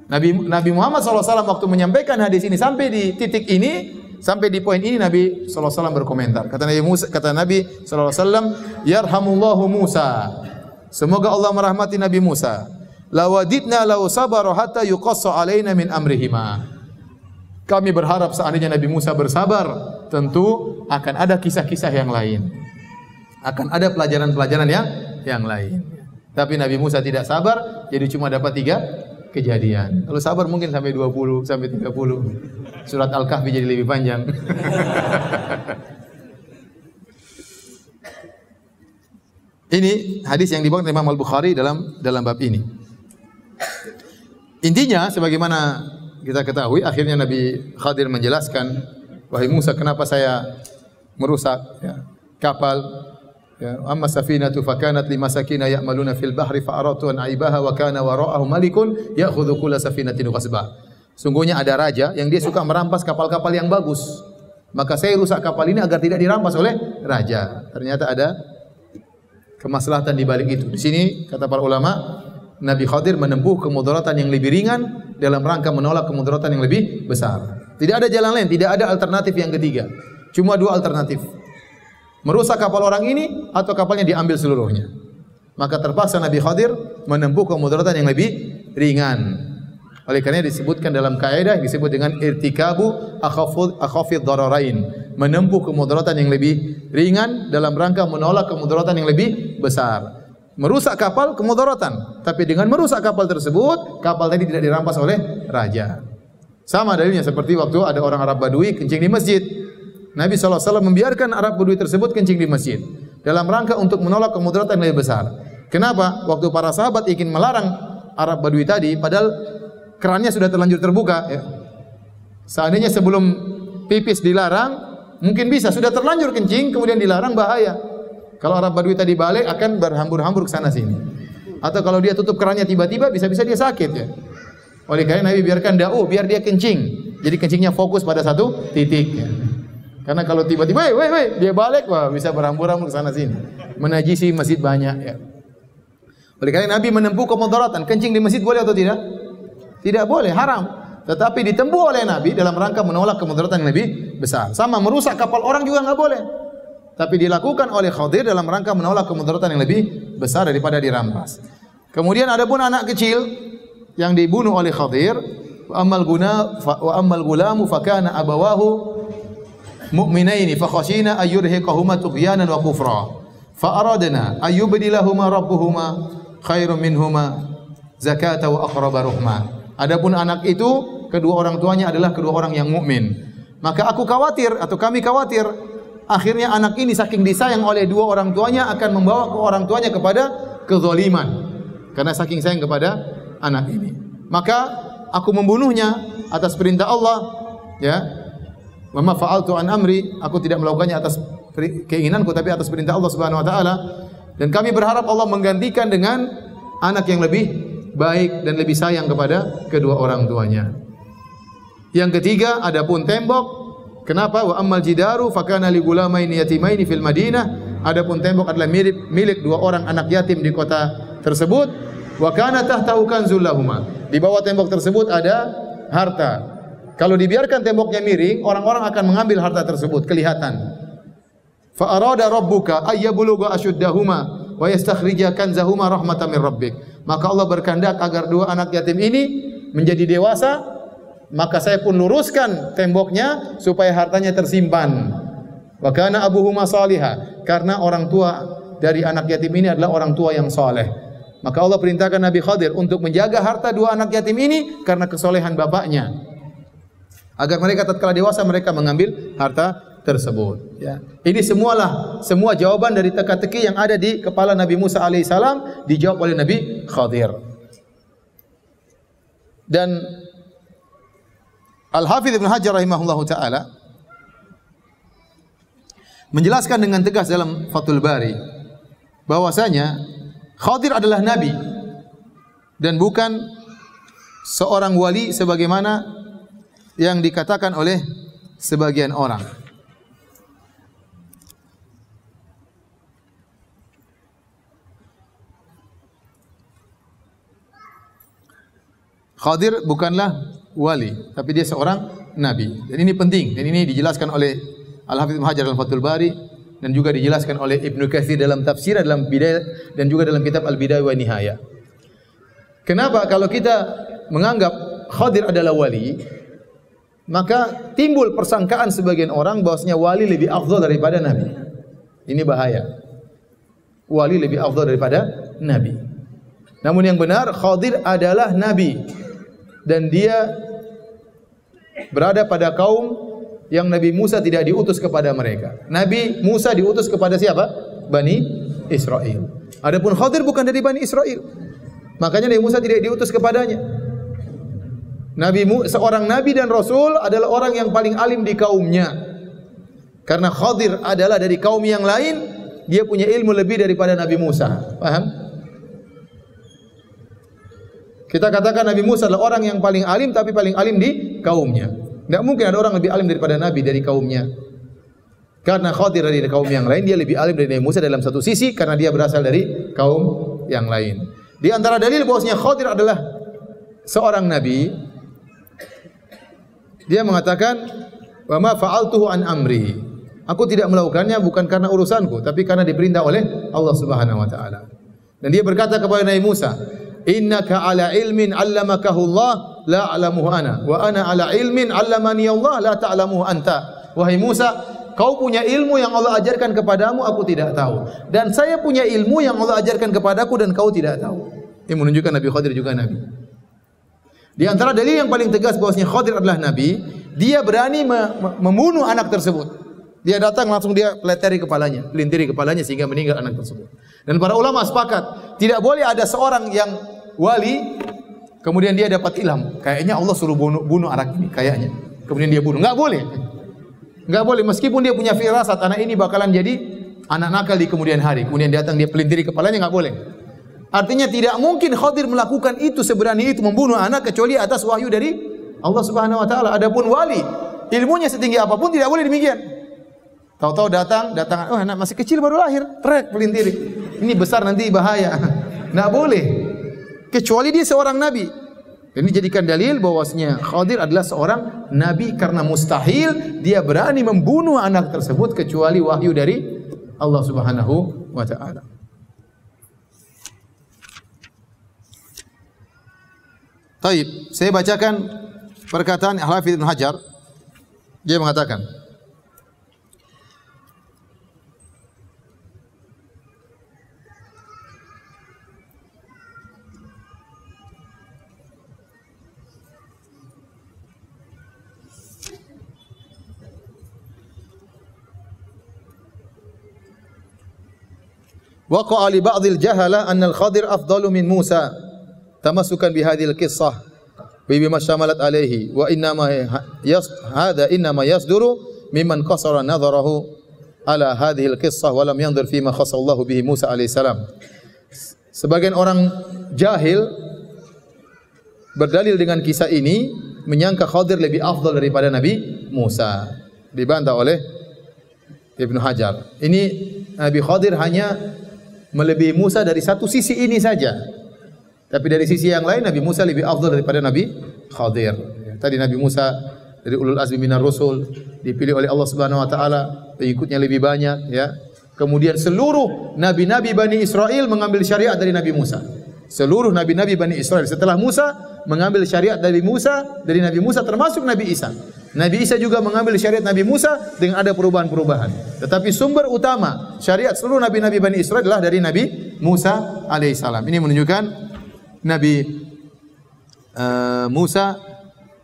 Nabi Muhammad SAW waktu menyampaikan hadis ini sampai di titik ini, sampai di poin ini, Nabi SAW berkomentar. Kata Nabi SAW, yarhamullahu Musa. Semoga Allah merahmati Nabi Musa. Lawadidna law sabara hatta yuqassa alaina min amrihima. Kami berharap seandainya Nabi Musa bersabar, tentu akan ada kisah-kisah yang lain. Akan ada pelajaran-pelajaran yang lain. Tapi Nabi Musa tidak sabar, jadi cuma dapat 3 kejadian. Kalau sabar mungkin sampai 20, sampai 30. Surat Al-Kahfi jadi lebih panjang. Ini hadis yang dibawakan Imam Al-Bukhari dalam bab ini. Intinya sebagaimana kita ketahui, akhirnya Nabi Khadir menjelaskan, wahai Musa, kenapa saya merusak kapal? Amma safinatu fakanat limasakina ya'maluna fil bahri fa aradtu an aibaha wa kana wara'ahum malikun ya'khudhu kulla safinatin ghasba. Sungguhnya ada raja yang dia suka merampas kapal-kapal yang bagus. Maka saya rusak kapal ini agar tidak dirampas oleh raja. Ternyata ada kemaslahatan di balik itu. Di sini kata para ulama, Nabi Khadir menempuh kemudaratan yang lebih ringan dalam rangka menolak kemudaratan yang lebih besar. Tidak ada jalan lain, tidak ada alternatif yang ketiga. Cuma 2 alternatif. Merusak kapal orang ini atau kapalnya diambil seluruhnya. Maka terpaksa Nabi Khadir menempuh kemudaratan yang lebih ringan. Oleh karena disebutkan dalam kaidah disebut dengan irtikabu akhafid dararain, menempuh kemudaratan yang lebih ringan dalam rangka menolak kemudaratan yang lebih besar. Merusak kapal kemudaratan, tapi dengan merusak kapal tersebut, kapal tadi tidak dirampas oleh raja. Sama dalilnya seperti waktu ada orang Arab Badui kencing di masjid. Nabi SAW membiarkan Arab Badui tersebut kencing di masjid dalam rangka untuk menolak kemudaratan yang lebih besar. Kenapa? Waktu para sahabat ingin melarang Arab Badui tadi, padahal kerannya sudah terlanjur terbuka. Seandainya sebelum pipis dilarang, mungkin bisa. Sudah terlanjur kencing, kemudian dilarang, bahaya. Kalau Arab Badui tadi balik akan berhambur-hambur ke sana sini. Atau kalau dia tutup kerannya tiba-tiba, bisa-bisa dia sakit ya. Oleh karena Nabi biarkan biar dia kencing. Jadi kencingnya fokus pada satu titik. Ya. Karena kalau tiba-tiba, dia balik, wah bisa berhambur-hambur ke sana sini, menajisi masjid banyak. Ya. Oleh karena Nabi menempuh kemudaratan. Kencing di masjid boleh atau tidak? Tidak boleh, haram. Tetapi ditempuh oleh Nabi dalam rangka menolak kemudaratan yang lebih besar. Sama merusak kapal orang juga enggak boleh. Tapi dilakukan oleh Khadir dalam rangka menolak kemudaratan yang lebih besar daripada dirampas. Kemudian ada pun anak kecil yang dibunuh oleh Khadir. Wa ammal gulamu fakana abawahu mu'minaini fa khashina ayyurhiqahuma tughyanan wa kufra. Fa aradna ayyubdilahuma rabbuhuma khairum minhuma zakata wa aqraba ruhma. Adapun anak itu kedua orang tuanya adalah kedua orang yang mukmin. Maka aku khawatir atau kami khawatir akhirnya anak ini saking disayang oleh dua orang tuanya akan membawa ke orang tuanya kepada kezaliman. Karena saking sayang kepada anak ini. Maka aku membunuhnya atas perintah Allah, ya. Wa ma fa'altu an amri, aku tidak melakukannya atas keinginanku tapi atas perintah Allah Subhanahu wa taala. Dan kami berharap Allah menggantikan dengan anak yang lebih baik dan lebih sayang kepada kedua orang tuanya. Yang ketiga, adapun tembok, kenapa? Wa ammal jidaru fakana li gulamaini yatimaini fil Madinah. Adapun tembok adalah milik dua orang anak yatim di kota tersebut. Wa kana tahtahu kanzul lahuma. Di bawah tembok tersebut ada harta. Kalau dibiarkan temboknya miring, orang-orang akan mengambil harta tersebut, kelihatan. Fa arada rabbuka ayyabluga ashuddahuma wa yastakhrija kanzahuma rahmatan min rabbik. Maka Allah berkehendak agar dua anak yatim ini menjadi dewasa, maka saya pun luruskan temboknya supaya hartanya tersimpan. Wa kana abuhuma salihah, karena orang tua dari anak yatim ini adalah orang tua yang saleh. Maka Allah perintahkan Nabi Khadir untuk menjaga harta dua anak yatim ini karena kesolehan bapaknya. Agar mereka tatkala dewasa mereka mengambil harta tersebut. Ya. Ini semua jawaban dari teka-teki yang ada di kepala Nabi Musa alaihissalam dijawab oleh Nabi Khadir. Dan Al-Hafidz Ibnu Hajar rahimahullahu taala menjelaskan dengan tegas dalam Fathul Bari bahwasanya Khadir adalah nabi dan bukan seorang wali sebagaimana yang dikatakan oleh sebagian orang. Khadir bukanlah wali, tapi dia seorang nabi. Dan ini penting, dan ini dijelaskan oleh Al-Hafidz Ibnu Hajar dalam Fathul Bari dan juga dijelaskan oleh Ibnu Katsir dalam tafsir, dalam bidayah dan juga dalam kitab Al-Bidayah wa Nihayah. Kenapa kalau kita menganggap Khadir adalah wali, maka timbul persangkaan sebagian orang bahwasanya wali lebih afdal daripada nabi. Ini bahaya. wali lebih afdal daripada nabi. Namun yang benar, Khadir adalah nabi dan dia berada pada kaum yang Nabi Musa tidak diutus kepada mereka. Nabi Musa diutus kepada siapa? Bani Israel. Adapun Khadir bukan dari Bani Israel. Makanya Nabi Musa tidak diutus kepadanya. Seorang nabi dan rasul adalah orang yang paling alim di kaumnya. Karena Khadir adalah dari kaum yang lain, dia punya ilmu lebih daripada Nabi Musa. Paham? Kita katakan Nabi Musa adalah orang yang paling alim, tapi paling alim di kaumnya. Tidak mungkin ada orang lebih alim daripada Nabi dari kaumnya. Karena Khadir dari kaum yang lain, dia lebih alim dari Nabi Musa dalam satu sisi, karena dia berasal dari kaum yang lain. Di antara dalil bahwasanya Khadir adalah seorang nabi, dia mengatakan, "Wa ma fa'altuhu an amri." Aku tidak melakukannya bukan karena urusanku, tapi karena diperintah oleh Allah Subhanahu wa taala. Dan dia berkata kepada Nabi Musa, "Innaka ala ilmin 'allamakahu Allah la 'alamuhu ana, wa ana ala ilmin 'allamani Allah la ta'lamuhu anta." Wahai Musa, kau punya ilmu yang Allah ajarkan kepadamu, aku tidak tahu. Dan saya punya ilmu yang Allah ajarkan kepadaku dan kau tidak tahu. Ini menunjukkan Nabi Khadir juga nabi. Di antara dalil yang paling tegas bahwasanya Khadir adalah nabi, dia berani membunuh anak tersebut. Dia datang langsung dia pelintiri kepalanya sehingga meninggal anak tersebut. Dan para ulama sepakat, tidak boleh ada seorang yang wali kemudian dia dapat ilham. Kayaknya Allah suruh bunuh anak ini, kayaknya. Kemudian dia bunuh. Enggak boleh. Enggak boleh meskipun dia punya firasat anak ini bakalan jadi anak nakal di kemudian hari. Kemudian datang dia pelintiri kepalanya, enggak boleh. Artinya tidak mungkin Khadir melakukan itu seberani itu membunuh anak kecuali atas wahyu dari Allah Subhanahu wa taala. Adapun wali, ilmunya setinggi apapun tidak boleh demikian. Tahu-tahu datang, oh anak masih kecil baru lahir, trek pelintiri. Ini besar nanti bahaya. Enggak boleh. Kecuali dia seorang nabi. Ini jadikan dalil bahwasanya Khadir adalah seorang nabi karena mustahil dia berani membunuh anak tersebut kecuali wahyu dari Allah Subhanahu wa taala. Baik, saya bacakan perkataan Al-Hafidz Ibnu Hajar. Dia mengatakan, waqa'a li ba'dil jahala anna al-Khadir afdalu min Musa tamasukan bi hadhil qissah wa bima syamalat alaihi wa innama hadha innama yasduru mimman qasara nadharahu ala hadhil qissah wa lam yanzur fima khassallahu bihi Musa alaihi salam. Sebagian orang jahil berdalil dengan kisah ini menyangka Khadir lebih afdal daripada Nabi Musa. Dibantah oleh Ibnu Hajar. Ini Nabi Khadir hanya melebihi Musa dari satu sisi ini saja. Tapi dari sisi yang lain Nabi Musa lebih afdal daripada Nabi Khadir. Tadi Nabi Musa dari ulul azmi minar rusul, dipilih oleh Allah Subhanahu wa taala, pengikutnya lebih banyak ya. Kemudian seluruh nabi-nabi Bani Israel mengambil syariat dari Nabi Musa. Seluruh nabi-nabi Bani Israel setelah Musa mengambil syariat dari Nabi Musa termasuk Nabi Isa. Nabi Isa juga mengambil syariat Nabi Musa dengan ada perubahan-perubahan. Tetapi sumber utama syariat seluruh nabi-nabi Bani Israel adalah dari Nabi Musa alaihissalam. Ini menunjukkan Nabi Musa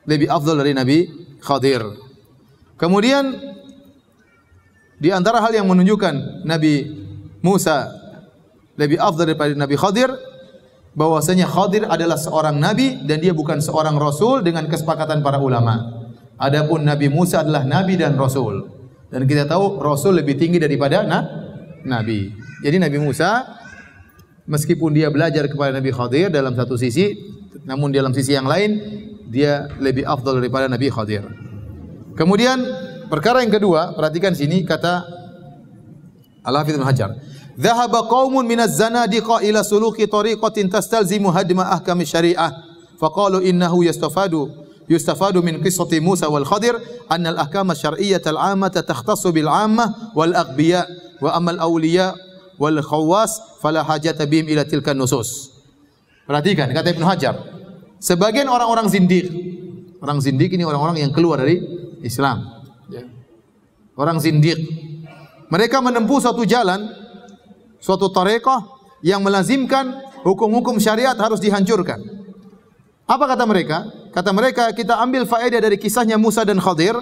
lebih afdal dari Nabi Khadir. Kemudian di antara hal yang menunjukkan Nabi Musa lebih afdal daripada Nabi Khadir, bahwasanya Khadir adalah seorang nabi dan dia bukan seorang rasul dengan kesepakatan para ulama. Adapun Nabi Musa adalah nabi dan rasul. Dan kita tahu rasul lebih tinggi daripada nabi. Jadi Nabi Musa meskipun dia belajar kepada Nabi Khadir dalam satu sisi, namun dalam sisi yang lain dia lebih afdal daripada Nabi Khadir. Kemudian perkara yang kedua, perhatikan sini kata Al-Hafidz Ibnu Hajar. Dhahaba qaumun minaz zanadiqa ila suluki tariqatin tastalzimu hadma ahkam syariah. Faqalu innahu yustafadu min qissati Musa wal Khadir anna al-ahkam asy-syar'iyyah al-'ammah takhtassu bil 'ammah wal aghbiya wa amal awliya wal khawas fala hajata bihim ila tilkan nusus. Perhatikan kata Ibnu Hajar, sebagian orang-orang zindiq. Orang zindiq ini orang-orang yang keluar dari Islam. Orang zindiq. Mereka menempuh suatu jalan suatu tarekat yang melazimkan hukum-hukum syariat harus dihancurkan. Apa kata mereka? Kata mereka, kita ambil faedah dari kisahnya Musa dan Khadir,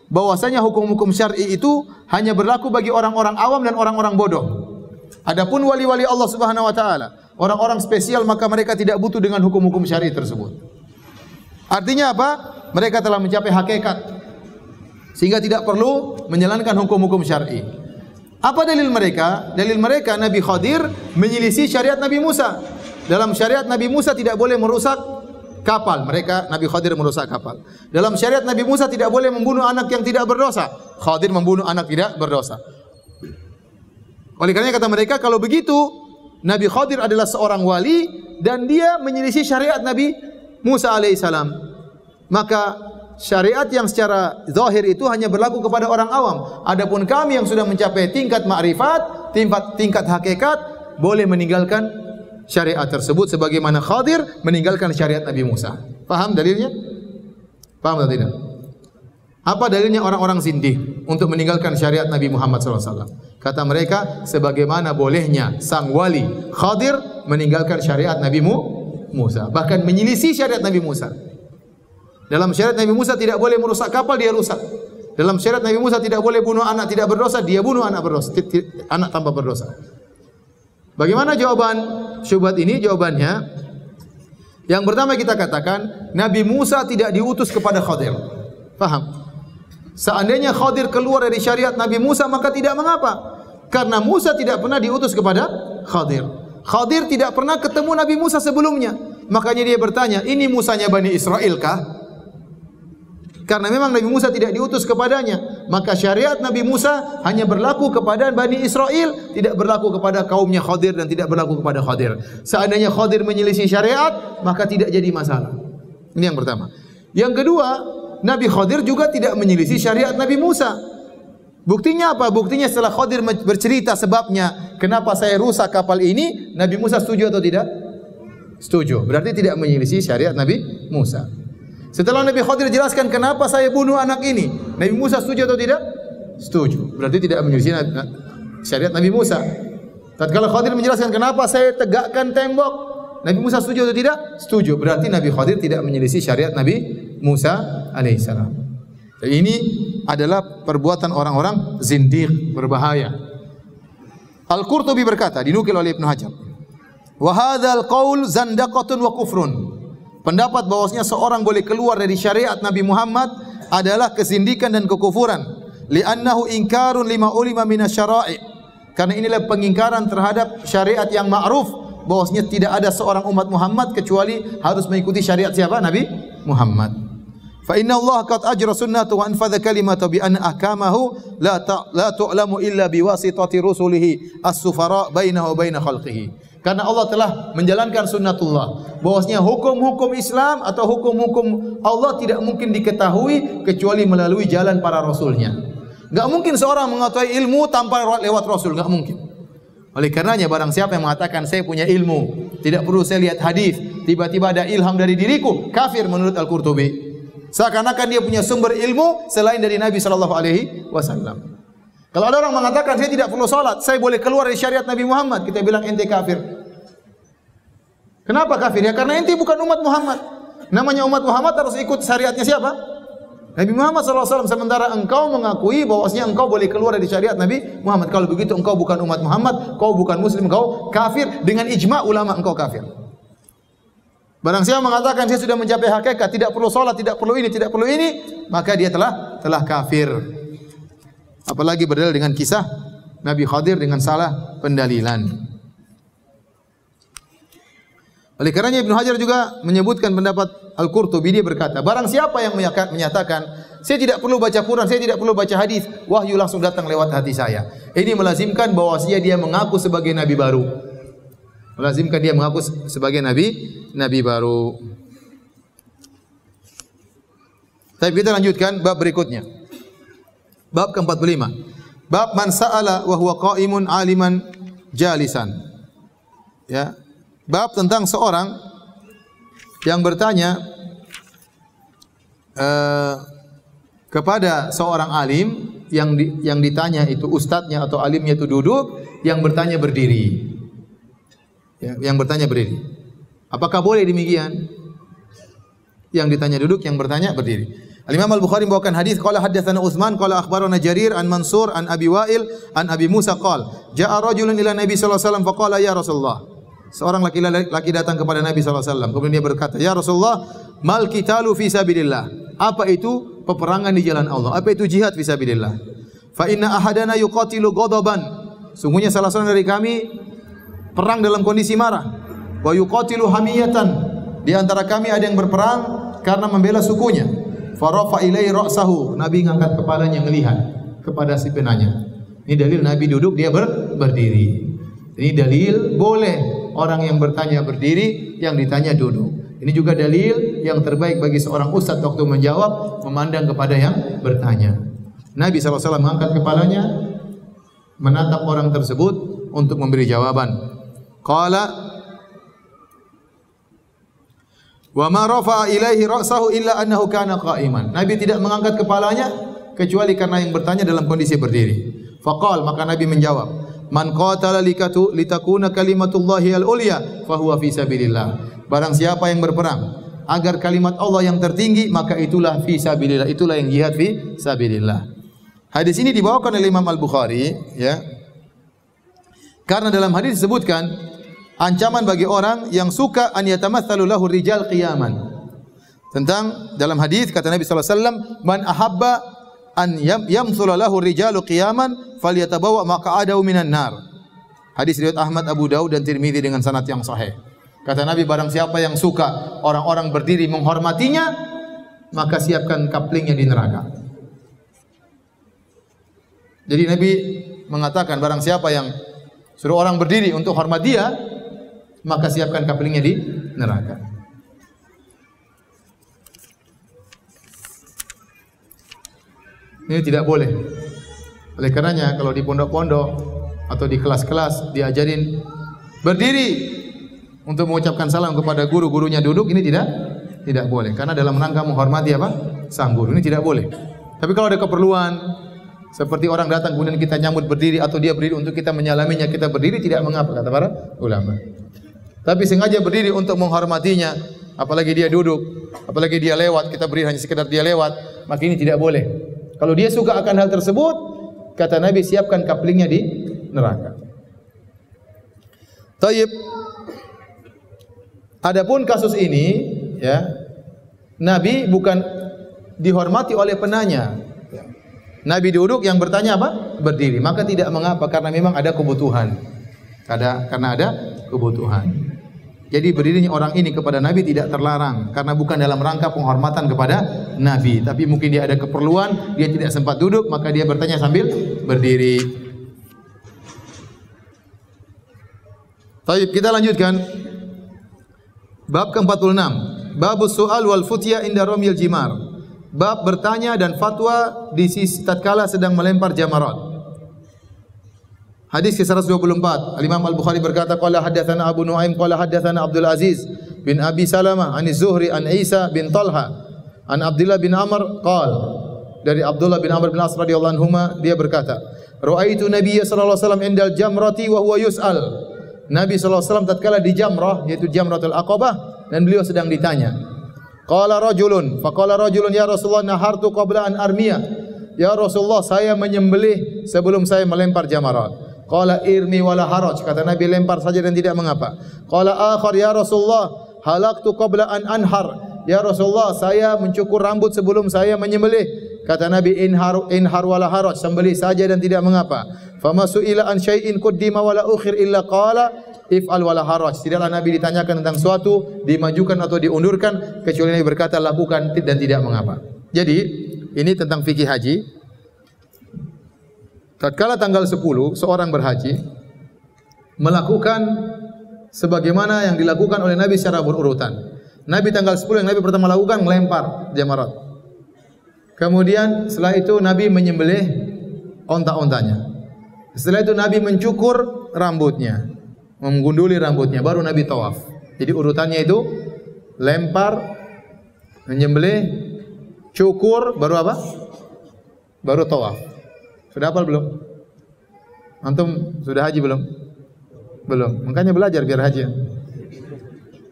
bahwasanya hukum-hukum syar'i itu hanya berlaku bagi orang-orang awam dan orang-orang bodoh. Adapun wali-wali Allah Subhanahu wa taala, orang-orang spesial, maka mereka tidak butuh dengan hukum-hukum syar'i tersebut. Artinya apa? Mereka telah mencapai hakikat sehingga tidak perlu menjalankan hukum-hukum syar'i. Apa dalil mereka? Dalil mereka Nabi Khadir menyelisih syariat Nabi Musa. Dalam syariat Nabi Musa tidak boleh merusak kapal. Mereka Nabi Khadir merusak kapal. Dalam syariat Nabi Musa tidak boleh membunuh anak yang tidak berdosa. Khadir membunuh anak tidak berdosa. Oleh karena kata mereka, kalau begitu Nabi Khadir adalah seorang wali dan dia menyelisih syariat Nabi Musa alaihissalam. Maka syariat yang secara zahir itu hanya berlaku kepada orang awam. Adapun kami yang sudah mencapai tingkat ma'rifat, tingkat hakikat, boleh meninggalkan syariat tersebut sebagaimana Khadir meninggalkan syariat Nabi Musa. Paham dalilnya? Paham atau tidak? Apa dalilnya orang-orang zindih untuk meninggalkan syariat Nabi Muhammad SAW? Kata mereka, sebagaimana bolehnya sang wali Khadir meninggalkan syariat Nabi Musa, bahkan menyelisih syariat Nabi Musa. Dalam syariat Nabi Musa tidak boleh merusak kapal, dia rusak. Dalam syariat Nabi Musa tidak boleh bunuh anak tidak berdosa, dia bunuh anak berdosa, anak tanpa berdosa. Bagaimana jawaban syubhat ini? Jawabannya, yang pertama kita katakan, Nabi Musa tidak diutus kepada Khadir. Paham? Seandainya Khadir keluar dari syariat Nabi Musa, maka tidak mengapa. Karena Musa tidak pernah diutus kepada Khadir. Khadir tidak pernah ketemu Nabi Musa sebelumnya. Makanya dia bertanya, ini Musanya Bani Israel kah? Karena memang Nabi Musa tidak diutus kepadanya, maka syariat Nabi Musa hanya berlaku kepada Bani Israel, tidak berlaku kepada kaumnya Khadir dan tidak berlaku kepada Khadir. Seandainya Khadir menyelisih syariat, maka tidak jadi masalah. Ini yang pertama. Yang kedua, Nabi Khadir juga tidak menyelisih syariat Nabi Musa. Buktinya apa? Buktinya setelah Khadir bercerita sebabnya kenapa saya rusak kapal ini, Nabi Musa setuju atau tidak? Setuju. Berarti tidak menyelisih syariat Nabi Musa. Setelah Nabi Khadir jelaskan kenapa saya bunuh anak ini, Nabi Musa setuju atau tidak? Setuju. Berarti tidak menyelisih syariat Nabi Musa. Tatkala Khadir menjelaskan kenapa saya tegakkan tembok, Nabi Musa setuju atau tidak? Setuju. Berarti Nabi Khadir tidak menyelisih syariat Nabi Musa alaihissalam. Ini adalah perbuatan orang-orang zindiq, berbahaya. Al-Qurtubi berkata, dinukil oleh Ibnu Hajar, wa hadzal qaul zandaqatun wa kufrun. Pendapat bahwasanya seorang boleh keluar dari syariat Nabi Muhammad adalah kesindikan dan kekufuran. Li'annahu inkarun lima ulima minasyara'i. Karena inilah pengingkaran terhadap syariat yang ma'ruf, bahwasanya tidak ada seorang umat Muhammad kecuali harus mengikuti syariat siapa? Nabi Muhammad. Fa inna Allah qad ajra sunnatu wa anfadha kalimata bi anna ahkamahu la tu'lamu illa biwasitati rusulihi as-sufara bainahu wa bain khalqihi. Karena Allah telah menjalankan sunnatullah, bahwasanya hukum-hukum Islam atau hukum-hukum Allah tidak mungkin diketahui kecuali melalui jalan para rasulnya. Enggak mungkin seorang mengetahui ilmu tanpa lewat rasul, enggak mungkin. Oleh karenanya barang siapa yang mengatakan saya punya ilmu, tidak perlu saya lihat hadis, tiba-tiba ada ilham dari diriku, kafir menurut Al-Qurtubi. Seakan-akan dia punya sumber ilmu selain dari Nabi sallallahu alaihi wasallam. Kalau ada orang mengatakan saya tidak perlu salat, saya boleh keluar dari syariat Nabi Muhammad, kita bilang ente kafir. Kenapa kafir? Ya karena ente bukan umat Muhammad. Namanya umat Muhammad harus ikut syariatnya siapa? Nabi Muhammad SAW. Sementara engkau mengakui bahwasanya engkau boleh keluar dari syariat Nabi Muhammad. Kalau begitu engkau bukan umat Muhammad, kau bukan muslim, engkau kafir. Dengan ijma' ulama engkau kafir. Barang siapa mengatakan saya sudah mencapai hakikat, tidak perlu salat, tidak perlu ini, tidak perlu ini, maka dia telah kafir. Apalagi berdalil dengan kisah Nabi Khadir dengan salah pendalilan. Oleh karenanya Ibnu Hajar juga menyebutkan pendapat Al-Qurtubi, dia berkata, barang siapa yang menyatakan saya tidak perlu baca Quran, saya tidak perlu baca hadis, wahyu langsung datang lewat hati saya. Ini melazimkan bahwasanya dia mengaku sebagai nabi baru. Melazimkan dia mengaku sebagai nabi baru. Tapi kita lanjutkan bab berikutnya. Bab ke-45. Bab man sa'ala wa huwa qa'imun 'aliman jalisan. Ya. Bab tentang seorang yang bertanya kepada seorang alim yang ditanya itu ustadznya atau alimnya itu duduk, yang bertanya berdiri. Ya, yang bertanya berdiri. Apakah boleh demikian? Yang ditanya duduk, yang bertanya berdiri. Al-Imam Al-Bukhari membawakan hadis qala haddatsana Utsman qala akhbarana Jarir an Mansur an Abi Wa'il an Abi Musa qala jaa rajulun ila Nabi sallallahu alaihi wasallam faqala ya Rasulullah. Seorang laki-laki datang kepada Nabi sallallahu alaihi wasallam. Kemudian dia berkata, "Ya Rasulullah, mal qitalu fi sabilillah." Apa itu peperangan di jalan Allah? Apa itu jihad fi sabilillah? Fa inna ahadana yuqatilu ghadaban. Sungguhnya salah seorang dari kami perang dalam kondisi marah. Wa yuqatilu hamiyatan. Di antara kami ada yang berperang karena membela sukunya. Farafa ilai ra'sahu. Nabi ngangkat kepalanya melihat kepada si penanya. Ini dalil Nabi duduk, dia berdiri. Ini dalil boleh orang yang bertanya berdiri, yang ditanya duduk. Ini juga dalil yang terbaik bagi seorang ustaz waktu menjawab, memandang kepada yang bertanya. Nabi SAW mengangkat kepalanya, menatap orang tersebut untuk memberi jawaban. Qala wa ma rafa'a ilaihi ra'sahu illa annahu kana qa'iman. Nabi tidak mengangkat kepalanya kecuali karena yang bertanya dalam kondisi berdiri. Faqal, maka Nabi menjawab, man qatala litakuna kalimatullahi al-ulya fahuwa fi sabilillah. Barang siapa yang berperang agar kalimat Allah yang tertinggi, maka itulah fi sabilillah, itulah yang jihad fi sabilillah. Hadis ini dibawakan oleh Imam Al-Bukhari, ya. Karena dalam hadis disebutkan ancaman bagi orang yang suka an yatamatsalu lahu rijal qiyaman. Tentang dalam hadis kata Nabi sallallahu alaihi wasallam, man ahabba an yamthula lahu rijalu qiyaman falyatabawa maq'adahu minan nar. Hadis riwayat Ahmad, Abu Daud dan Tirmizi dengan sanad yang sahih. Kata Nabi, barang siapa yang suka orang-orang berdiri menghormatinya, maka siapkan kaplingnya di neraka. Jadi Nabi mengatakan barang siapa yang suruh orang berdiri untuk hormat dia, maka siapkan kaplingnya di neraka. Ini tidak boleh. Oleh karenanya kalau di pondok-pondok atau di kelas-kelas diajarin berdiri untuk mengucapkan salam kepada guru, gurunya duduk, ini tidak boleh. Karena dalam rangka menghormati apa? Sang guru. Ini tidak boleh. Tapi kalau ada keperluan seperti orang datang kemudian kita nyambut berdiri atau dia berdiri untuk kita menyalaminya, kita berdiri tidak mengapa kata para ulama. Tapi sengaja berdiri untuk menghormatinya, apalagi dia duduk, apalagi dia lewat, kita berdiri hanya sekedar dia lewat, maka ini tidak boleh. Kalau dia suka akan hal tersebut, kata Nabi, siapkan kaplingnya di neraka. Taib. Adapun kasus ini, ya, Nabi bukan dihormati oleh penanya. Nabi duduk, yang bertanya apa? Berdiri. Maka tidak mengapa karena memang ada kebutuhan. Karena ada kebutuhan. Jadi berdirinya orang ini kepada Nabi tidak terlarang karena bukan dalam rangka penghormatan kepada Nabi, tapi mungkin dia ada keperluan, dia tidak sempat duduk, maka dia bertanya sambil berdiri. Baik, kita lanjutkan. Bab ke-46. Babus su'al wal futya inda ramyil jimar. Bab bertanya dan fatwa di sisi tatkala sedang melempar jamarat. Hadis ke-124. Al-Imam Al-Bukhari berkata qala haddatsana Abu Nuaim qala haddatsana Abdul Aziz bin Abi Salamah an Zuhri an Isa bin Talha an Abdullah bin Amr qala, dari Abdullah bin Amr bin As radhiyallahu anhuma, dia berkata, "Ra'aitu Nabiy sallallahu alaihi wasallam indal jamrati wa huwa yus'al." Nabi sallallahu alaihi wasallam tatkala di jamrah, yaitu Jamratul Aqabah, dan beliau sedang ditanya. Qala rajulun, faqala rajulun ya Rasulullah nahartu qabla an armiya. Ya Rasulullah, saya menyembelih sebelum saya melempar jamarat. Qala irmi wala haraj, kata Nabi, lempar saja dan tidak mengapa. Qala akhar ya Rasulullah halaqtu qabla an anhar. Ya Rasulullah, saya mencukur rambut sebelum saya menyembelih. Kata Nabi, inhar wala haraj, sembelih saja dan tidak mengapa. Fama su'ila an syai'in quddima wala ukhir illa qala if'al wala haraj. Tidaklah Nabi ditanyakan tentang suatu dimajukan atau diundurkan kecuali Nabi berkata lakukan dan tidak mengapa. Jadi ini tentang fikih haji. Tatkala tanggal 10 seorang berhaji melakukan sebagaimana yang dilakukan oleh Nabi secara berurutan. Nabi tanggal 10 yang Nabi pertama lakukan melempar jamarat. Kemudian setelah itu Nabi menyembelih onta-ontanya. Setelah itu Nabi mencukur rambutnya, menggunduli rambutnya, baru Nabi tawaf. Jadi urutannya itu lempar, menyembelih, cukur, baru apa? Baru tawaf. Sudah hafal belum? Antum sudah haji belum? Belum. Makanya belajar biar haji.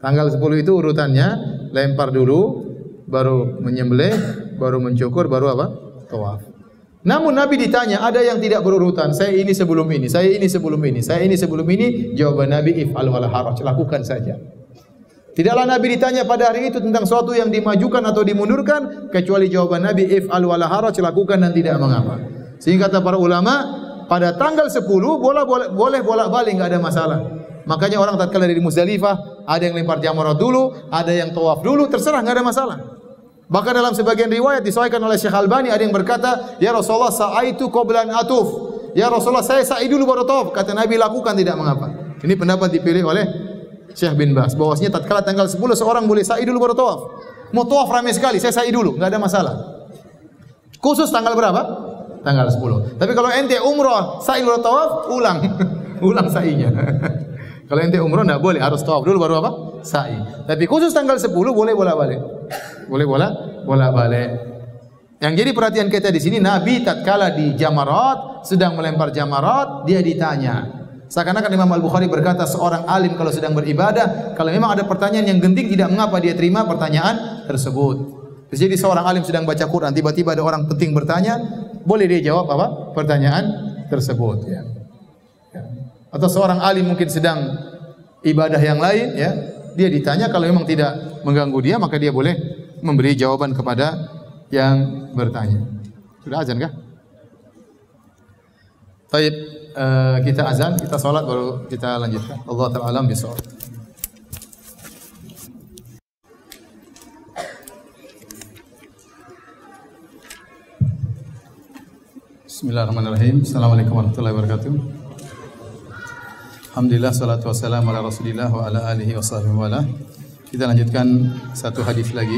Tanggal 10 itu urutannya, lempar dulu, baru menyembelih, baru mencukur, baru apa? Tawaf. Namun Nabi ditanya, ada yang tidak berurutan. Saya ini sebelum ini, saya ini sebelum ini, saya ini sebelum ini. Jawaban Nabi, if'al wala haraj, lakukan saja. Tidaklah Nabi ditanya pada hari itu tentang suatu yang dimajukan atau dimundurkan, kecuali jawaban Nabi, if'al wala haraj, lakukan dan tidak mengapa. Sehingga kata para ulama, pada tanggal 10 boleh bolak-balik, enggak ada masalah. Makanya orang tatkala dari Muzdalifah, ada yang lempar jamarat dulu, ada yang tawaf dulu, terserah, enggak ada masalah. Bahkan dalam sebagian riwayat disahihkan oleh Syekh Albani, ada yang berkata, "Ya Rasulullah, sa'aitu qabla an atuf." Ya Rasulullah, saya sa'i dulu baru tawaf. Kata Nabi, lakukan, tidak mengapa. Ini pendapat dipilih oleh Syekh bin Baz. Bahwasanya tatkala tanggal 10 seorang boleh sa'i dulu baru tawaf. Mau tawaf ramai sekali, saya sa'i dulu, enggak ada masalah. Khusus tanggal berapa? Tanggal 10. Tapi kalau ente umrah, sa'i baru tawaf, ulang. Ulang sa'inya. Kalau ente umrah enggak boleh, harus tawaf dulu baru apa? Sa'i. Tapi khusus tanggal 10 boleh bolak-balik. Boleh bolak-balik. Yang jadi perhatian kita di sini, Nabi tatkala di jamarat, sedang melempar jamarat, dia ditanya. Seakan-akan Imam Al-Bukhari berkata, seorang alim kalau sedang beribadah, kalau memang ada pertanyaan yang genting, tidak mengapa dia terima pertanyaan tersebut. Jadi seorang alim sedang baca Quran, tiba-tiba ada orang penting bertanya, boleh dia jawab apa? Pertanyaan tersebut. Ya. Atau seorang alim mungkin sedang ibadah yang lain, ya, dia ditanya, kalau memang tidak mengganggu dia, maka dia boleh memberi jawaban kepada yang bertanya. Sudah azan kah? Baik, kita azan, kita salat baru kita lanjutkan. Allah Ta'ala alam bisawab. Bismillahirrahmanirrahim. Assalamualaikum warahmatullahi wabarakatuh. Alhamdulillah, salatu wassalamu ala Rasulillah wa ala alihi wa sahbihi wa ala. Kita lanjutkan satu hadis lagi.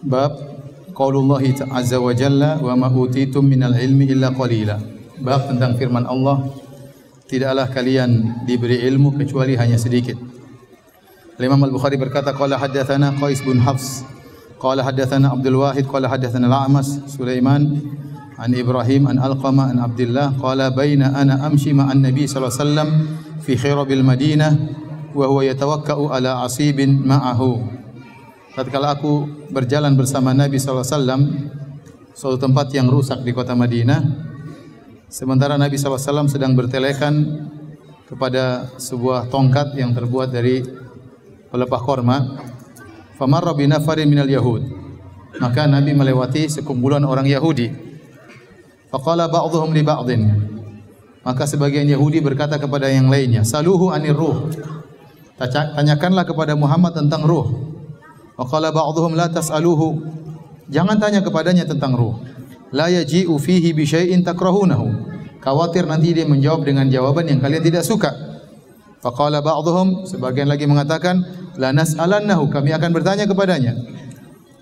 Bab qaulullah azza wa jalla wa ma utitum minal ilmi illa qalila. Bab tentang firman Allah, tidaklah kalian diberi ilmu kecuali hanya sedikit. Imam Al-Bukhari berkata, qala haddatsana Qais bin Hafs, qala haddatsana Abdul Wahid, qala haddatsana Al-A'mas Sulaiman an Ibrahim an Alqamah an Abdullah qala baina ana amshi ma'an Nabi sallallahu alaihi wasallam fi khirabil Madinah wa huwa yatawakka'u ala asibin ma'ahu. Tatkala aku berjalan bersama Nabi sallallahu alaihi wasallam suatu tempat yang rusak di kota Madinah, sementara Nabi sallallahu alaihi wasallam sedang bertelekan kepada sebuah tongkat yang terbuat dari pelepah korma. Famarra bi nafarin minal yahud. Maka Nabi melewati sekumpulan orang Yahudi. Faqala ba'dhum li ba'dhin. Maka sebagian Yahudi berkata kepada yang lainnya, saluhu anir ruh. Tanyakanlah kepada Muhammad tentang ruh. Wa qala ba'dhum la tas'aluhu. Jangan tanya kepadanya tentang ruh. La yaji'u fihi bi syai'in takrahunahu. Khawatir nanti dia menjawab dengan jawaban yang kalian tidak suka. Fa qala ba'dhum, sebagian lagi mengatakan, la nas'alannahu, kami akan bertanya kepadanya.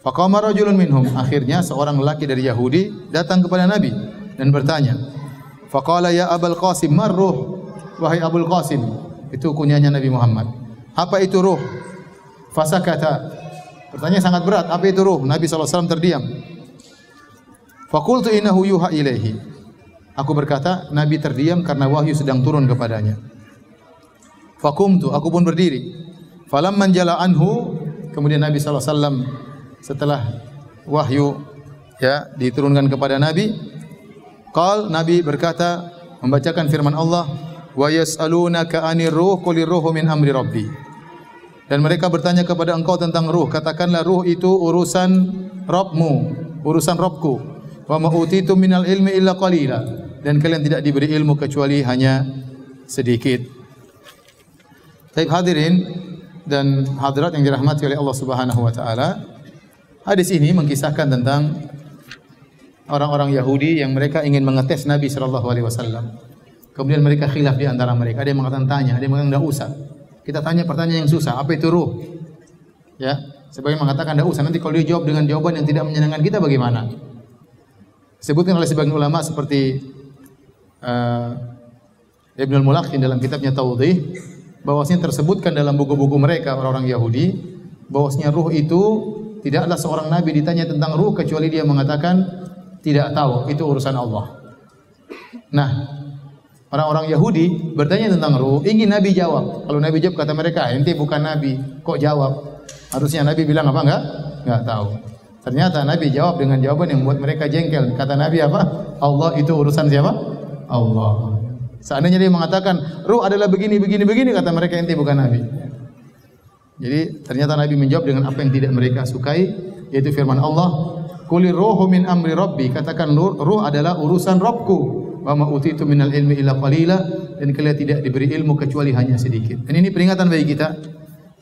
Fa qama rajulun minhum. Akhirnya seorang lelaki dari Yahudi datang kepada Nabi dan bertanya. Faqala ya Abul Qasim, mar ruh? Wahai Abul Qasim, itu kunyahnya Nabi Muhammad. Apa itu ruh? Fasakata. Pertanyaan sangat berat, apa itu ruh? Nabi SAW terdiam. Faqultu innahu yuha ilaihi. Aku berkata, Nabi terdiam karena wahyu sedang turun kepadanya. Faqumtu, aku pun berdiri. Falamman jala anhu, kemudian Nabi SAW setelah wahyu ya diturunkan kepada Nabi, Nabi berkata, membacakan firman Allah, wa yas'alunaka 'anir ruh qulir ruhu min amri rabbi. Dan mereka bertanya kepada engkau tentang ruh, katakanlah ruh itu urusan Rabbmu, urusan Rabbku. Wa ma utitum minal ilmi illa qalila. Dan kalian tidak diberi ilmu kecuali hanya sedikit. Baik hadirin dan hadirat yang dirahmati oleh Allah Subhanahu wa taala, hadis ini mengisahkan tentang orang-orang Yahudi yang mereka ingin mengetes Nabi sallallahu alaihi wasallam. Kemudian mereka khilaf di antara mereka. Ada yang mengatakan tanya, ada yang mengatakan enggak usah. Kita tanya pertanyaan yang susah, apa itu ruh? Ya, sebagian mengatakan enggak usah. Nanti kalau dia jawab dengan jawaban yang tidak menyenangkan kita bagaimana? Disebutkan oleh sebagian ulama seperti Ibnu al-Mulaqin dalam kitabnya Tawdih, bahwasanya tersebutkan dalam buku-buku mereka orang-orang Yahudi, bahwasanya ruh itu tidaklah seorang nabi ditanya tentang ruh kecuali dia mengatakan tidak tahu, itu urusan Allah. Nah, orang-orang Yahudi bertanya tentang ruh, ingin Nabi jawab. Kalau Nabi jawab, kata mereka, ente bukan Nabi, kok jawab? Harusnya Nabi bilang apa? Enggak tahu. Ternyata Nabi jawab dengan jawaban yang membuat mereka jengkel. Kata Nabi apa? Allah itu urusan siapa? Allah. Seandainya dia mengatakan ruh adalah begini, kata mereka, ente bukan Nabi. Jadi ternyata Nabi menjawab dengan apa yang tidak mereka sukai, yaitu firman Allah, "Qulir ruhu min amri rabbi." Katakan ruh adalah urusan Rabbku. Wa ma utitu minal ilmi illa qalila, dan kalian tidak diberi ilmu kecuali hanya sedikit. Dan ini peringatan bagi kita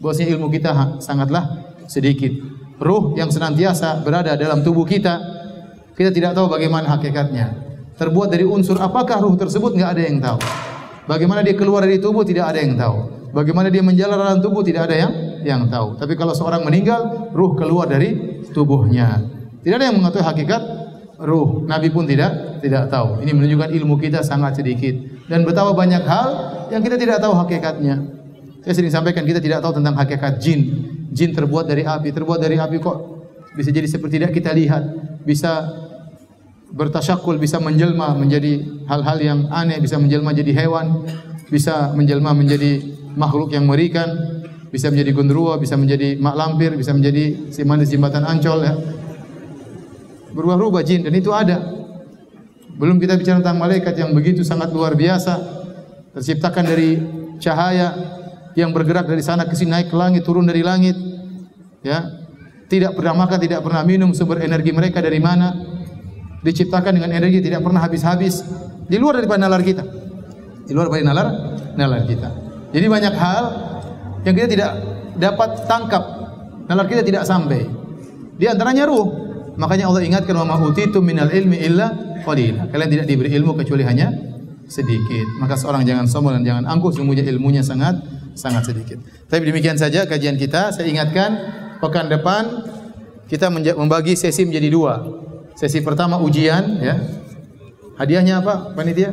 bahwasanya ilmu kita sangatlah sedikit. Ruh yang senantiasa berada dalam tubuh kita, kita tidak tahu bagaimana hakikatnya. Terbuat dari unsur apakah ruh tersebut, enggak ada yang tahu. Bagaimana dia keluar dari tubuh, tidak ada yang tahu. Bagaimana dia menjalar dalam tubuh, tidak ada yang tahu. Tapi kalau seorang meninggal, ruh keluar dari tubuhnya. Tidak ada yang mengetahui hakikat ruh. Nabi pun tidak tahu. Ini menunjukkan ilmu kita sangat sedikit. Dan betapa banyak hal yang kita tidak tahu hakikatnya. Saya sering sampaikan, kita tidak tahu tentang hakikat jin. Jin terbuat dari api. Terbuat dari api kok bisa jadi seperti tidak kita lihat. Bisa bertasyakul, bisa menjelma menjadi hal-hal yang aneh, bisa menjelma jadi hewan, bisa menjelma menjadi makhluk yang mengerikan, bisa menjadi genderuwo, bisa menjadi mak lampir, bisa menjadi si manis jembatan Ancol ya. Berubah-ubah jin, dan itu ada. Belum kita bicara tentang malaikat yang begitu sangat luar biasa, terciptakan dari cahaya yang bergerak dari sana ke sini, naik ke langit, turun dari langit. Ya. Tidak pernah makan, tidak pernah minum, sumber energi mereka dari mana? Diciptakan dengan energi tidak pernah habis-habis, di luar daripada nalar kita. Di luar daripada nalar kita. Jadi banyak hal yang kita tidak dapat tangkap, nalar kita tidak sampai. Di antaranya ruh. Makanya Allah ingatkan, wa ma utitu minal ilmi illa qalila. Kalian tidak diberi ilmu kecuali hanya sedikit. Maka seorang jangan sombong dan jangan angkuh, sesungguhnya ilmunya sangat sedikit. Tapi demikian saja kajian kita. Saya ingatkan, pekan depan kita membagi sesi menjadi 2. Sesi pertama ujian, ya. Hadiahnya apa, panitia?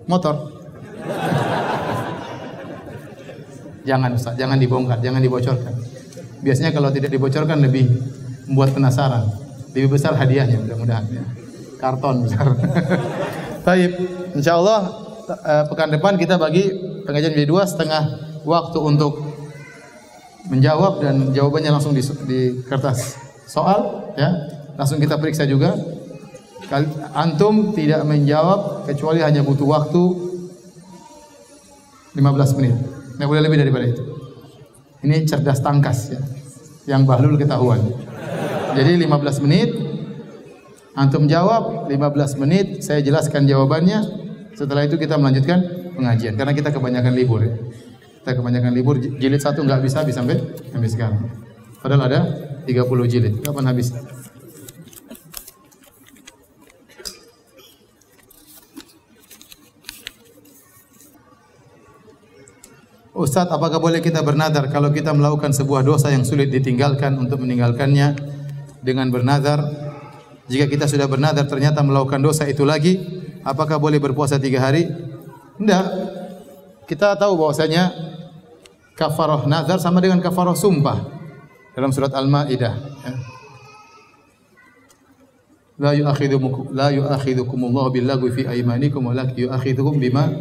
Motor. Jangan Ustaz, jangan dibongkar, jangan dibocorkan. Biasanya kalau tidak dibocorkan lebih membuat penasaran. Lebih besar hadiahnya, mudah-mudahan. Ya. Karton besar. Baik, insyaallah pekan depan kita bagi pengajian menjadi 2, setengah waktu untuk menjawab dan jawabannya langsung di kertas soal, ya. Langsung kita periksa juga. Antum tidak menjawab kecuali hanya butuh waktu 15 menit. Tidak boleh lebih daripada itu. Ini cerdas tangkas ya. Yang bahlul ketahuan. Jadi 15 menit antum jawab, 15 menit saya jelaskan jawabannya. Setelah itu kita melanjutkan pengajian karena kita kebanyakan libur ya. Kita kebanyakan libur, jilid 1 enggak bisa habis sampai sekarang. Padahal ada 30 jilid. Kapan habis? Ustaz, apakah boleh kita bernazar kalau kita melakukan sebuah dosa yang sulit ditinggalkan untuk meninggalkannya dengan bernazar? Jika kita sudah bernazar ternyata melakukan dosa itu lagi, apakah boleh berpuasa 3 hari? Tidak. Kita tahu bahwasanya kafarah nazar sama dengan kafarah sumpah dalam surat Al-Maidah. La yu'akhidhukumullahu bil-lagwi fi aymanikum walakin yu'akhidhukum bima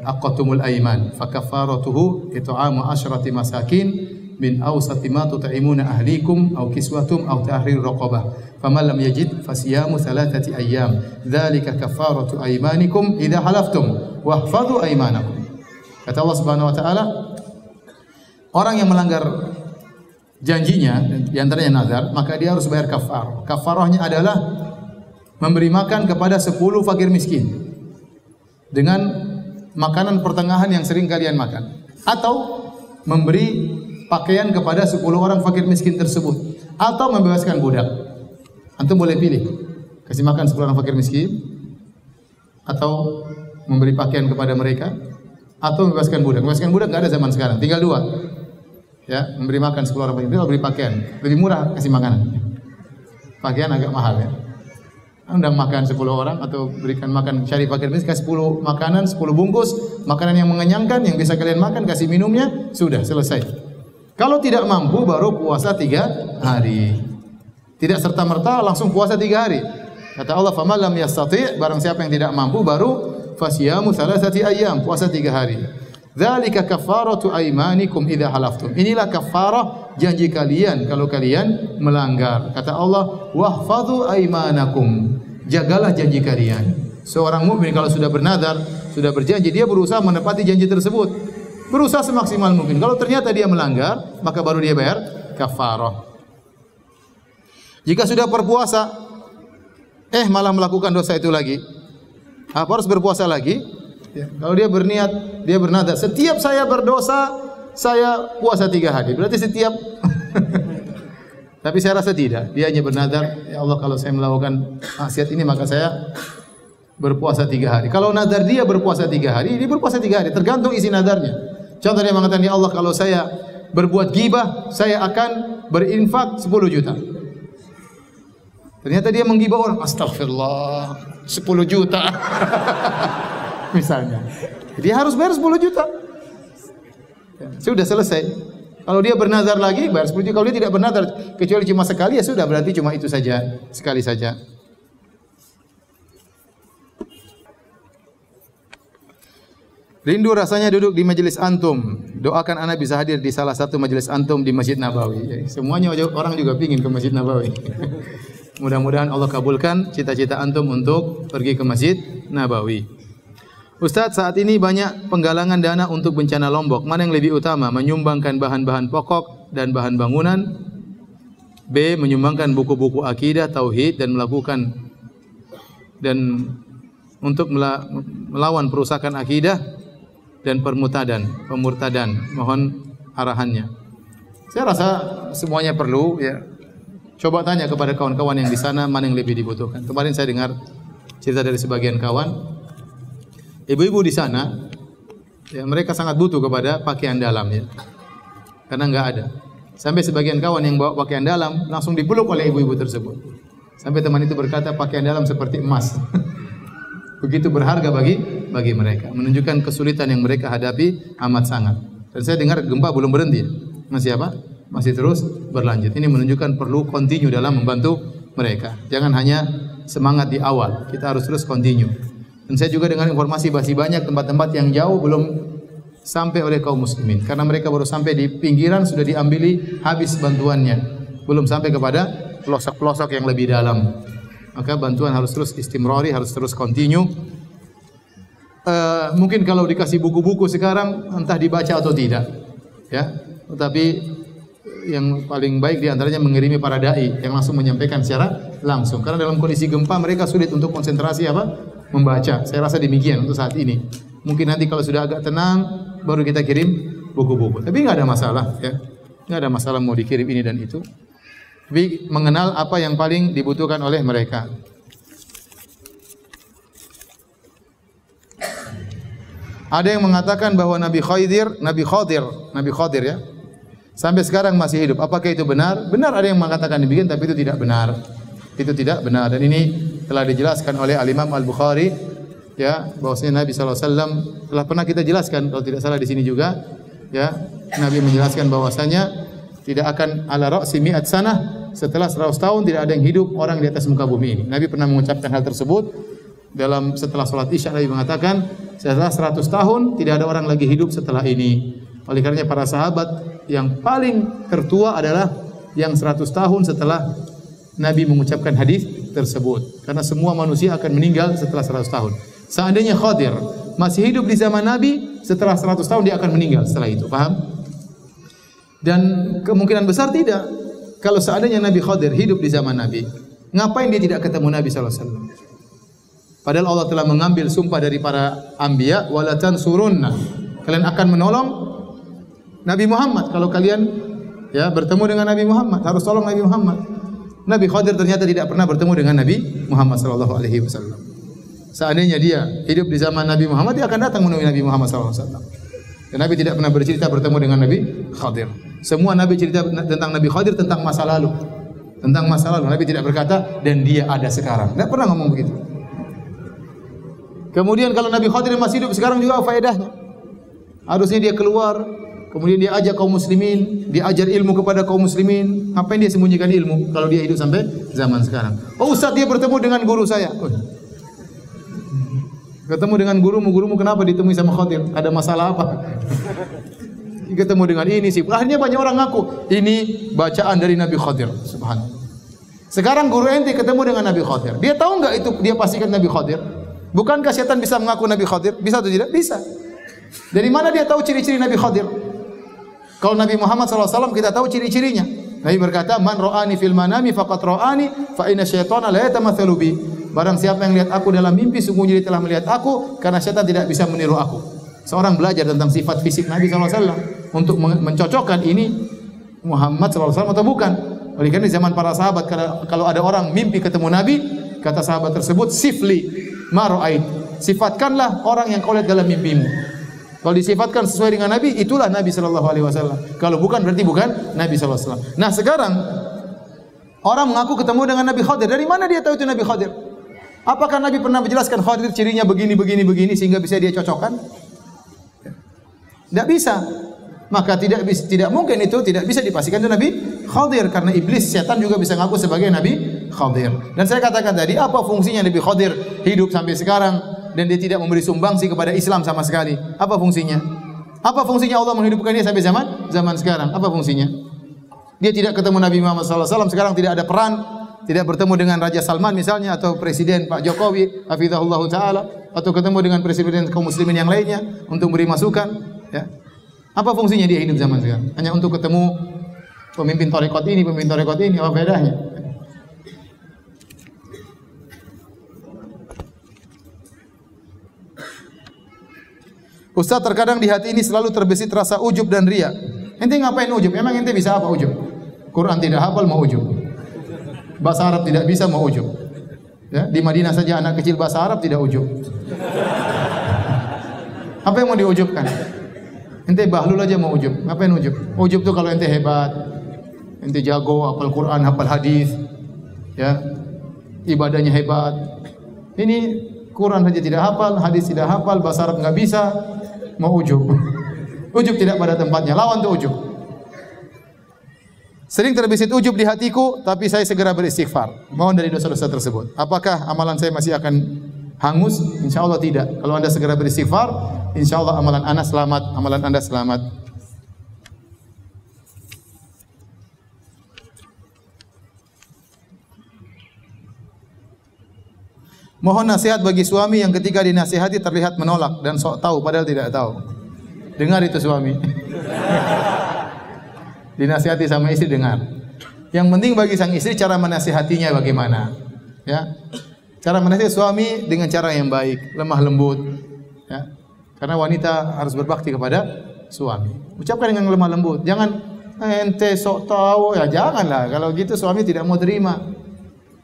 aqatumul aiman fa kafaratuhu it'amu 'asyrati masakin min awsati ma tut'imuna ahlikum aw kiswatum aw tahrir raqabah faman lam yajid fasiyamu 3 ayyam dzalika kafaratu aymanikum idza halaftum wahfadhu aymanakum. Kata Allah Subhanahu wa taala, orang yang melanggar janjinya di antaranya nazar, maka dia harus bayar kafar. Kafarahnya adalah memberi makan kepada 10 fakir miskin dengan makanan pertengahan yang sering kalian makan, atau memberi pakaian kepada 10 orang fakir miskin tersebut, atau membebaskan budak. Antum boleh pilih, kasih makan 10 orang fakir miskin, atau memberi pakaian kepada mereka, atau membebaskan budak. Membebaskan budak nggak ada zaman sekarang, tinggal 2. Ya, memberi makan 10 orang fakir miskin, atau beri pakaian. Lebih murah kasih makanan. Pakaian agak mahal ya. Undang makan 10 orang atau berikan makan, cari fakir miskin, kasih 10 makanan, 10 bungkus makanan yang mengenyangkan yang bisa kalian makan, kasih minumnya, sudah selesai. Kalau tidak mampu baru puasa 3 hari. Tidak serta-merta langsung puasa 3 hari. Kata Allah, "Faman lam yastati'," barang siapa yang tidak mampu baru fasyamu thalathati ayyam, puasa 3 hari. Dzalika kafaratu aymanikum idza halaftum. Inilah kafarah janji kalian kalau kalian melanggar. Kata Allah, "Wahfadzu aymanakum." Jagalah janji kalian. Seorang mukmin kalau sudah bernadar, sudah berjanji, dia berusaha menepati janji tersebut. Berusaha semaksimal mungkin. Kalau ternyata dia melanggar, maka baru dia bayar kafarah. Jika sudah berpuasa, malah melakukan dosa itu lagi, apa harus berpuasa lagi? Ya. Kalau dia berniat, dia bernadar, setiap saya berdosa, saya puasa 3 hari. Berarti setiap tapi saya rasa tidak. Dia hanya bernadar, ya Allah kalau saya melakukan maksiat ini maka saya berpuasa 3 hari. Kalau nadar dia berpuasa 3 hari, dia berpuasa 3 hari. Tergantung isi nadarnya. Contoh dia mengatakan, ya Allah kalau saya berbuat ghibah, saya akan berinfak 10 juta. Ternyata dia menggibah orang, astagfirullah, 10 juta. Misalnya. Dia harus bayar 10 juta. Ya, sudah selesai. Kalau dia bernazar lagi, bayar 10 juta. Kalau dia tidak bernazar, kecuali cuma sekali, ya sudah, berarti cuma itu saja. Sekali saja. Rindu rasanya duduk di majelis antum. Doakan ana bisa hadir di salah satu majelis antum di Masjid Nabawi. Jadi, semuanya orang juga pingin ke Masjid Nabawi. Mudah-mudahan Allah kabulkan cita-cita antum untuk pergi ke Masjid Nabawi. Ustaz, saat ini banyak penggalangan dana untuk bencana Lombok. Mana yang lebih utama? Menyumbangkan bahan-bahan pokok dan bahan bangunan? B. Menyumbangkan buku-buku akidah, tauhid dan melakukan dan untuk melawan perusakan akidah dan pemurtadan. Mohon arahannya. Saya rasa semuanya perlu ya. Coba tanya kepada kawan-kawan yang di sana mana yang lebih dibutuhkan. Kemarin saya dengar cerita dari sebagian kawan, ibu-ibu di sana, ya mereka sangat butuh kepada pakaian dalam ya, karena enggak ada. Sampai sebagian kawan yang bawa pakaian dalam langsung dipeluk oleh ibu-ibu tersebut. Sampai teman itu berkata pakaian dalam seperti emas. Begitu berharga bagi mereka, menunjukkan kesulitan yang mereka hadapi amat sangat. Dan saya dengar gempa belum berhenti, masih apa? Masih terus berlanjut. Ini menunjukkan perlu continue dalam membantu mereka. Jangan hanya semangat di awal, kita harus terus continue. Dan saya juga dengar informasi masih banyak tempat-tempat yang jauh belum sampai oleh kaum muslimin. Karena mereka baru sampai di pinggiran sudah diambili habis bantuannya. Belum sampai kepada pelosok-pelosok yang lebih dalam. Maka bantuan harus terus istimrari, harus terus continue. Mungkin kalau dikasih buku-buku sekarang entah dibaca atau tidak, ya. Tetapi yang paling baik diantaranya mengirimi para dai yang langsung menyampaikan secara langsung. Karena dalam kondisi gempa mereka sulit untuk konsentrasi membaca. Saya rasa demikian untuk saat ini. Mungkin nanti kalau sudah agak tenang baru kita kirim buku-buku. Tapi nggak ada masalah, ya. Nggak ada masalah mau dikirim ini dan itu. Tapi mengenal apa yang paling dibutuhkan oleh mereka. Ada yang mengatakan bahwa Nabi Khadir ya, sampai sekarang masih hidup. Apakah itu benar? Benar, ada yang mengatakan demikian, tapi itu tidak benar. Itu tidak benar. Dan ini telah dijelaskan oleh Al-Imam Al-Bukhari, ya, bahwasanya Nabi SAW telah pernah kita jelaskan, kalau tidak salah di sini juga, ya, Nabi menjelaskan bahwasanya tidak akan ala ra'si mi'at sanah, setelah 100 tahun tidak ada yang hidup orang di atas muka bumi ini. Nabi pernah mengucapkan hal tersebut setelah salat Isya. Nabi mengatakan setelah 100 tahun tidak ada orang lagi hidup setelah ini. Oleh karenanya para sahabat yang paling tertua adalah yang 100 tahun setelah Nabi mengucapkan hadis tersebut. Karena semua manusia akan meninggal setelah 100 tahun. Seandainya Khadir masih hidup di zaman Nabi, setelah 100 tahun dia akan meninggal setelah itu. Paham? Dan kemungkinan besar tidak. Kalau seandainya Nabi Khadir hidup di zaman Nabi, ngapain dia tidak ketemu Nabi SAW? Padahal Allah telah mengambil sumpah dari para anbiya, wala tansurunna. Kalian akan menolong Nabi Muhammad kalau kalian ya bertemu dengan Nabi Muhammad, harus tolong Nabi Muhammad. Nabi Khadir ternyata tidak pernah bertemu dengan Nabi Muhammad sallallahu alaihi wasallam. Seandainya dia hidup di zaman Nabi Muhammad, dia akan datang menemui Nabi Muhammad sallallahu alaihi wasallam. Dan Nabi tidak pernah bercerita bertemu dengan Nabi Khadir. Semua Nabi cerita tentang Nabi Khadir tentang masa lalu. Tentang masa lalu. Nabi tidak berkata dan dia ada sekarang. Tidak pernah ngomong begitu. Kemudian kalau Nabi Khadir masih hidup sekarang juga faedahnya. Harusnya dia keluar kemudian dia ajak kaum muslimin, dia ajar ilmu kepada kaum muslimin. Ngapain dia sembunyikan ilmu kalau dia hidup sampai zaman sekarang? Oh Ustaz, dia bertemu dengan guru saya. Ketemu dengan gurumu kenapa ditemui sama Khadir? Ada masalah apa? Ketemu dengan ini sih. Akhirnya banyak orang ngaku ini bacaan dari Nabi Khadir. Subhanallah. Sekarang guru ente ketemu dengan Nabi Khadir. Dia tahu enggak itu dia pastikan Nabi Khadir? Bukankah setan bisa mengaku Nabi Khadir? Bisa atau tidak? Bisa. Dari mana dia tahu ciri-ciri Nabi Khadir? Kalau Nabi Muhammad SAW kita tahu ciri-cirinya. Nabi berkata, "Man ra'ani fil manami faqad ra'ani fa inna syaitana la yatamatsalu bi." Barang siapa yang lihat aku dalam mimpi, sungguhnya dia telah melihat aku, karena syaitan tidak bisa meniru aku. Seorang belajar tentang sifat fisik Nabi SAW untuk mencocokkan ini Muhammad SAW atau bukan. Oleh karena di zaman para sahabat, kalau ada orang mimpi ketemu Nabi, kata sahabat tersebut, "Sifli ma ra'ait." Sifatkanlah orang yang kau lihat dalam mimpimu. Kalau disifatkan sesuai dengan Nabi, itulah Nabi sallallahu alaihi wasallam. Kalau bukan, berarti bukan Nabi sallallahu alaihi wasallam. Nah, sekarang orang mengaku ketemu dengan Nabi Khadir. Dari mana dia tahu itu Nabi Khadir? Apakah Nabi pernah menjelaskan Khadir cirinya begini sehingga bisa dia cocokkan? Tidak bisa. Maka tidak mungkin itu tidak bisa dipastikan itu Nabi Khadir, karena iblis setan juga bisa ngaku sebagai Nabi Khadir. Dan saya katakan tadi, apa fungsinya Nabi Khadir hidup sampai sekarang dan dia tidak memberi sumbangsi kepada Islam sama sekali? Apa fungsinya? Apa fungsinya Allah menghidupkan dia sampai zaman sekarang? Apa fungsinya? Dia tidak ketemu Nabi Muhammad SAW, sekarang tidak ada peran, tidak bertemu dengan Raja Salman misalnya, atau Presiden Pak Jokowi, hafizahullah ta'ala, atau ketemu dengan Presiden kaum muslimin yang lainnya untuk beri masukan. Ya. Apa fungsinya dia hidup zaman sekarang? Hanya untuk ketemu pemimpin tarekat ini, apa bedanya? Ustaz, terkadang di hati ini selalu terbesit rasa ujub dan riya. Ente ngapain ujub? Emang ente bisa apa ujub? Quran tidak hafal mau ujub. Bahasa Arab tidak bisa mau ujub. Ya, di Madinah saja anak kecil bahasa Arab tidak ujub. Apa yang mau diujubkan? Ente bahlul aja mau ujub. Ngapain ujub? Ujub tuh kalau ente hebat, ente jago, hafal Quran, hafal hadis, ya, ibadahnya hebat. Ini Quran saja tidak hafal, hadis tidak hafal, bahasa Arab nggak bisa, mau ujub. Ujub tidak pada tempatnya. Lawan tuh ujub. Sering terbesit ujub di hatiku, tapi saya segera beristighfar. Mohon dari dosa-dosa tersebut. Apakah amalan saya masih akan hangus? Insya Allah tidak. Kalau anda segera beristighfar, insya Allah amalan anda selamat, amalan anda selamat. Mohon nasihat bagi suami yang ketika dinasihati terlihat menolak dan sok tahu padahal tidak tahu. Dengar itu suami. Dinasihati sama istri, dengar. Yang penting bagi sang istri cara menasihatinya bagaimana. Ya. Cara menasihati suami dengan cara yang baik, lemah lembut, ya. Karena wanita harus berbakti kepada suami. Ucapkan dengan lemah lembut. Jangan ente sok tahu, ya janganlah. Kalau gitu suami tidak mau terima.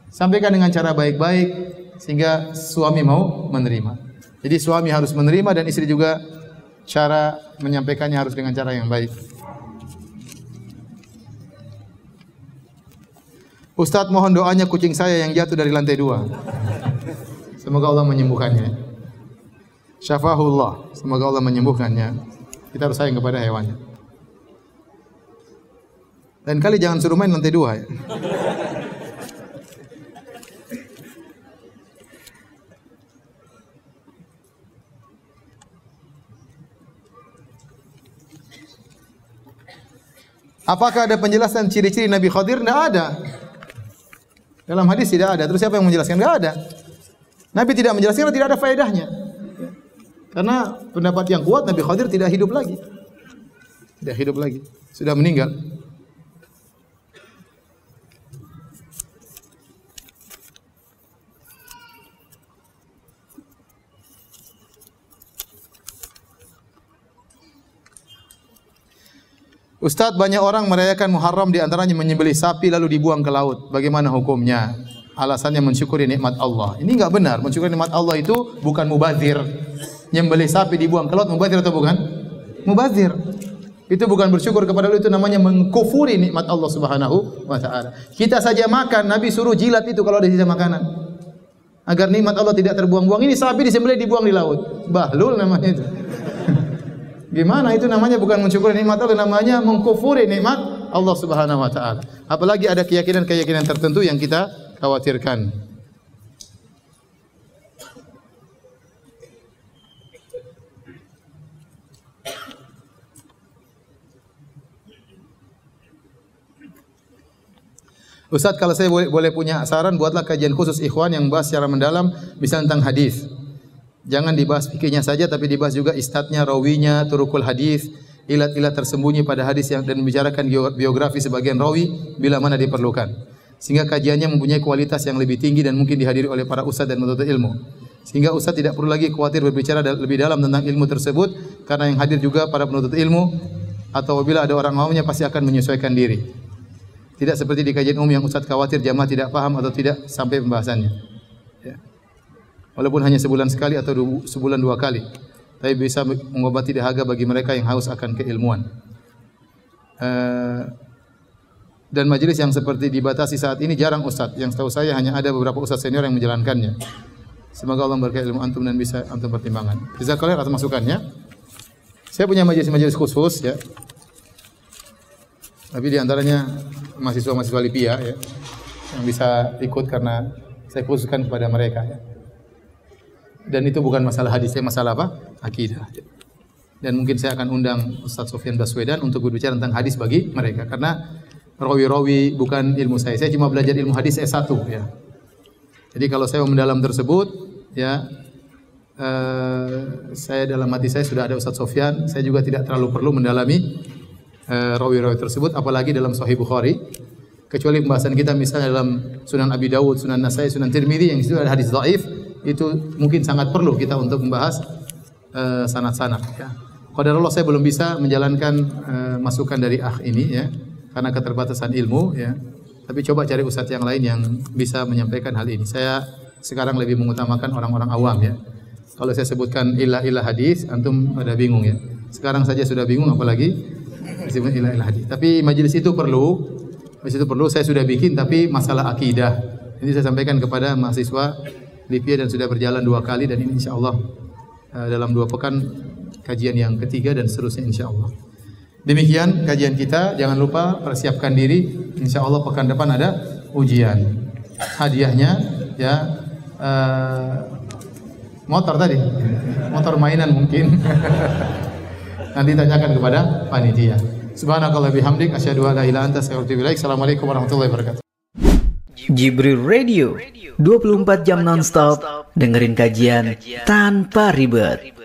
Sampaikan dengan cara baik-baik sehingga suami mau menerima. Jadi suami harus menerima dan istri juga cara menyampaikannya harus dengan cara yang baik. Ustadz, mohon doanya kucing saya yang jatuh dari lantai 2. Semoga Allah menyembuhkannya. Syafahullah. Semoga Allah menyembuhkannya. Kita harus sayang kepada hewannya. Lain kali jangan suruh main lantai 2 ya. Apakah ada penjelasan ciri-ciri Nabi Khadir? Tidak ada. Dalam hadis tidak ada. Terus siapa yang menjelaskan? Tidak ada. Nabi tidak menjelaskan, tidak ada faedahnya. Karena pendapat yang kuat Nabi Khadir tidak hidup lagi. Tidak hidup lagi. Sudah meninggal. Ustadz, banyak orang merayakan Muharram, di antaranya menyembelih sapi lalu dibuang ke laut. Bagaimana hukumnya? Alasannya mensyukuri nikmat Allah. Ini enggak benar. Mensyukuri nikmat Allah itu bukan mubazir. Nyembelih sapi dibuang ke laut mubazir atau bukan? Mubazir. Itu bukan bersyukur kepada Allah, itu namanya mengkufuri nikmat Allah Subhanahu wa taala. Kita saja makan, Nabi suruh jilat itu kalau ada sisa makanan. Agar nikmat Allah tidak terbuang-buang. Ini sapi disembelih dibuang di laut. Bahlul namanya itu. Gimana itu namanya bukan mensyukuri nikmat Allah, namanya mengkufuri nikmat Allah Subhanahu wa taala. Apalagi ada keyakinan-keyakinan tertentu yang kita khawatirkan. Ustaz, kalau saya boleh punya saran, buatlah kajian khusus ikhwan yang bahas secara mendalam, misalnya tentang hadis. Jangan dibahas fikihnya saja, tapi dibahas juga istatnya, rawinya, turukul hadis, ilat-ilat tersembunyi pada hadis yang dan membicarakan biografi sebagian rawi bila mana diperlukan. Sehingga kajiannya mempunyai kualitas yang lebih tinggi dan mungkin dihadiri oleh para ustaz dan penuntut ilmu. Sehingga ustaz tidak perlu lagi khawatir berbicara lebih dalam tentang ilmu tersebut, karena yang hadir juga para penuntut ilmu, atau bila ada orang awamnya pasti akan menyesuaikan diri. Tidak seperti di kajian umum yang ustaz khawatir jamaah tidak paham atau tidak sampai pembahasannya. Ya. Walaupun hanya sebulan sekali atau sebulan 2 kali, tapi bisa mengobati dahaga bagi mereka yang haus akan keilmuan. Dan majelis yang seperti dibatasi saat ini jarang ustaz. Yang setahu saya hanya ada beberapa ustaz senior yang menjalankannya. Semoga Allah memberkahi ilmu antum dan bisa antum pertimbangan. Jazakallahu atas masukannya. Saya punya majelis-majelis khusus ya. Tapi di antaranya mahasiswa-mahasiswa Libya ya, yang bisa ikut karena saya khususkan kepada mereka ya. Dan itu bukan masalah hadis, masalah apa? Akidah. Dan mungkin saya akan undang Ustaz Sofyan Baswedan untuk berbicara tentang hadis bagi mereka, karena rawi-rawi bukan ilmu saya. Saya cuma belajar ilmu hadis S1 ya. Jadi kalau saya mendalam tersebut ya, saya dalam hati saya sudah ada Ustaz Sofyan. Saya juga tidak terlalu perlu mendalami rawi-rawi tersebut, apalagi dalam Sahih Bukhari. Kecuali pembahasan kita misalnya dalam Sunan Abi Dawud, Sunan Nasai, Sunan Tirmidzi yang itu ada hadis dhaif, itu mungkin sangat perlu kita untuk membahas sanad-sanad ya. Qadarullah saya belum bisa menjalankan masukan dari akh ini ya, karena keterbatasan ilmu ya. Tapi coba cari ustaz yang lain yang bisa menyampaikan hal ini. Saya sekarang lebih mengutamakan orang-orang awam ya. Kalau saya sebutkan ilah-ilah hadis, antum pada bingung ya. Sekarang saja sudah bingung, apalagi disebut ilah-ilah hadis. Tapi majelis itu perlu. Majelis itu perlu, saya sudah bikin, tapi masalah akidah. Ini saya sampaikan kepada mahasiswa Libya dan sudah berjalan 2 kali, dan ini insyaallah dalam 2 pekan kajian yang ketiga dan seterusnya insyaallah. Demikian kajian kita. Jangan lupa persiapkan diri. Insyaallah pekan depan ada ujian. Hadiahnya ya motor tadi. Motor mainan mungkin. Nanti tanyakan kepada panitia. Subhanakallah bihamdik asyhadu an la ilaha illa anta astaghfiruka wa atubu ilaik. Assalamualaikum warahmatullahi wabarakatuh. Jibril Radio 24 jam nonstop dengerin kajian tanpa ribet.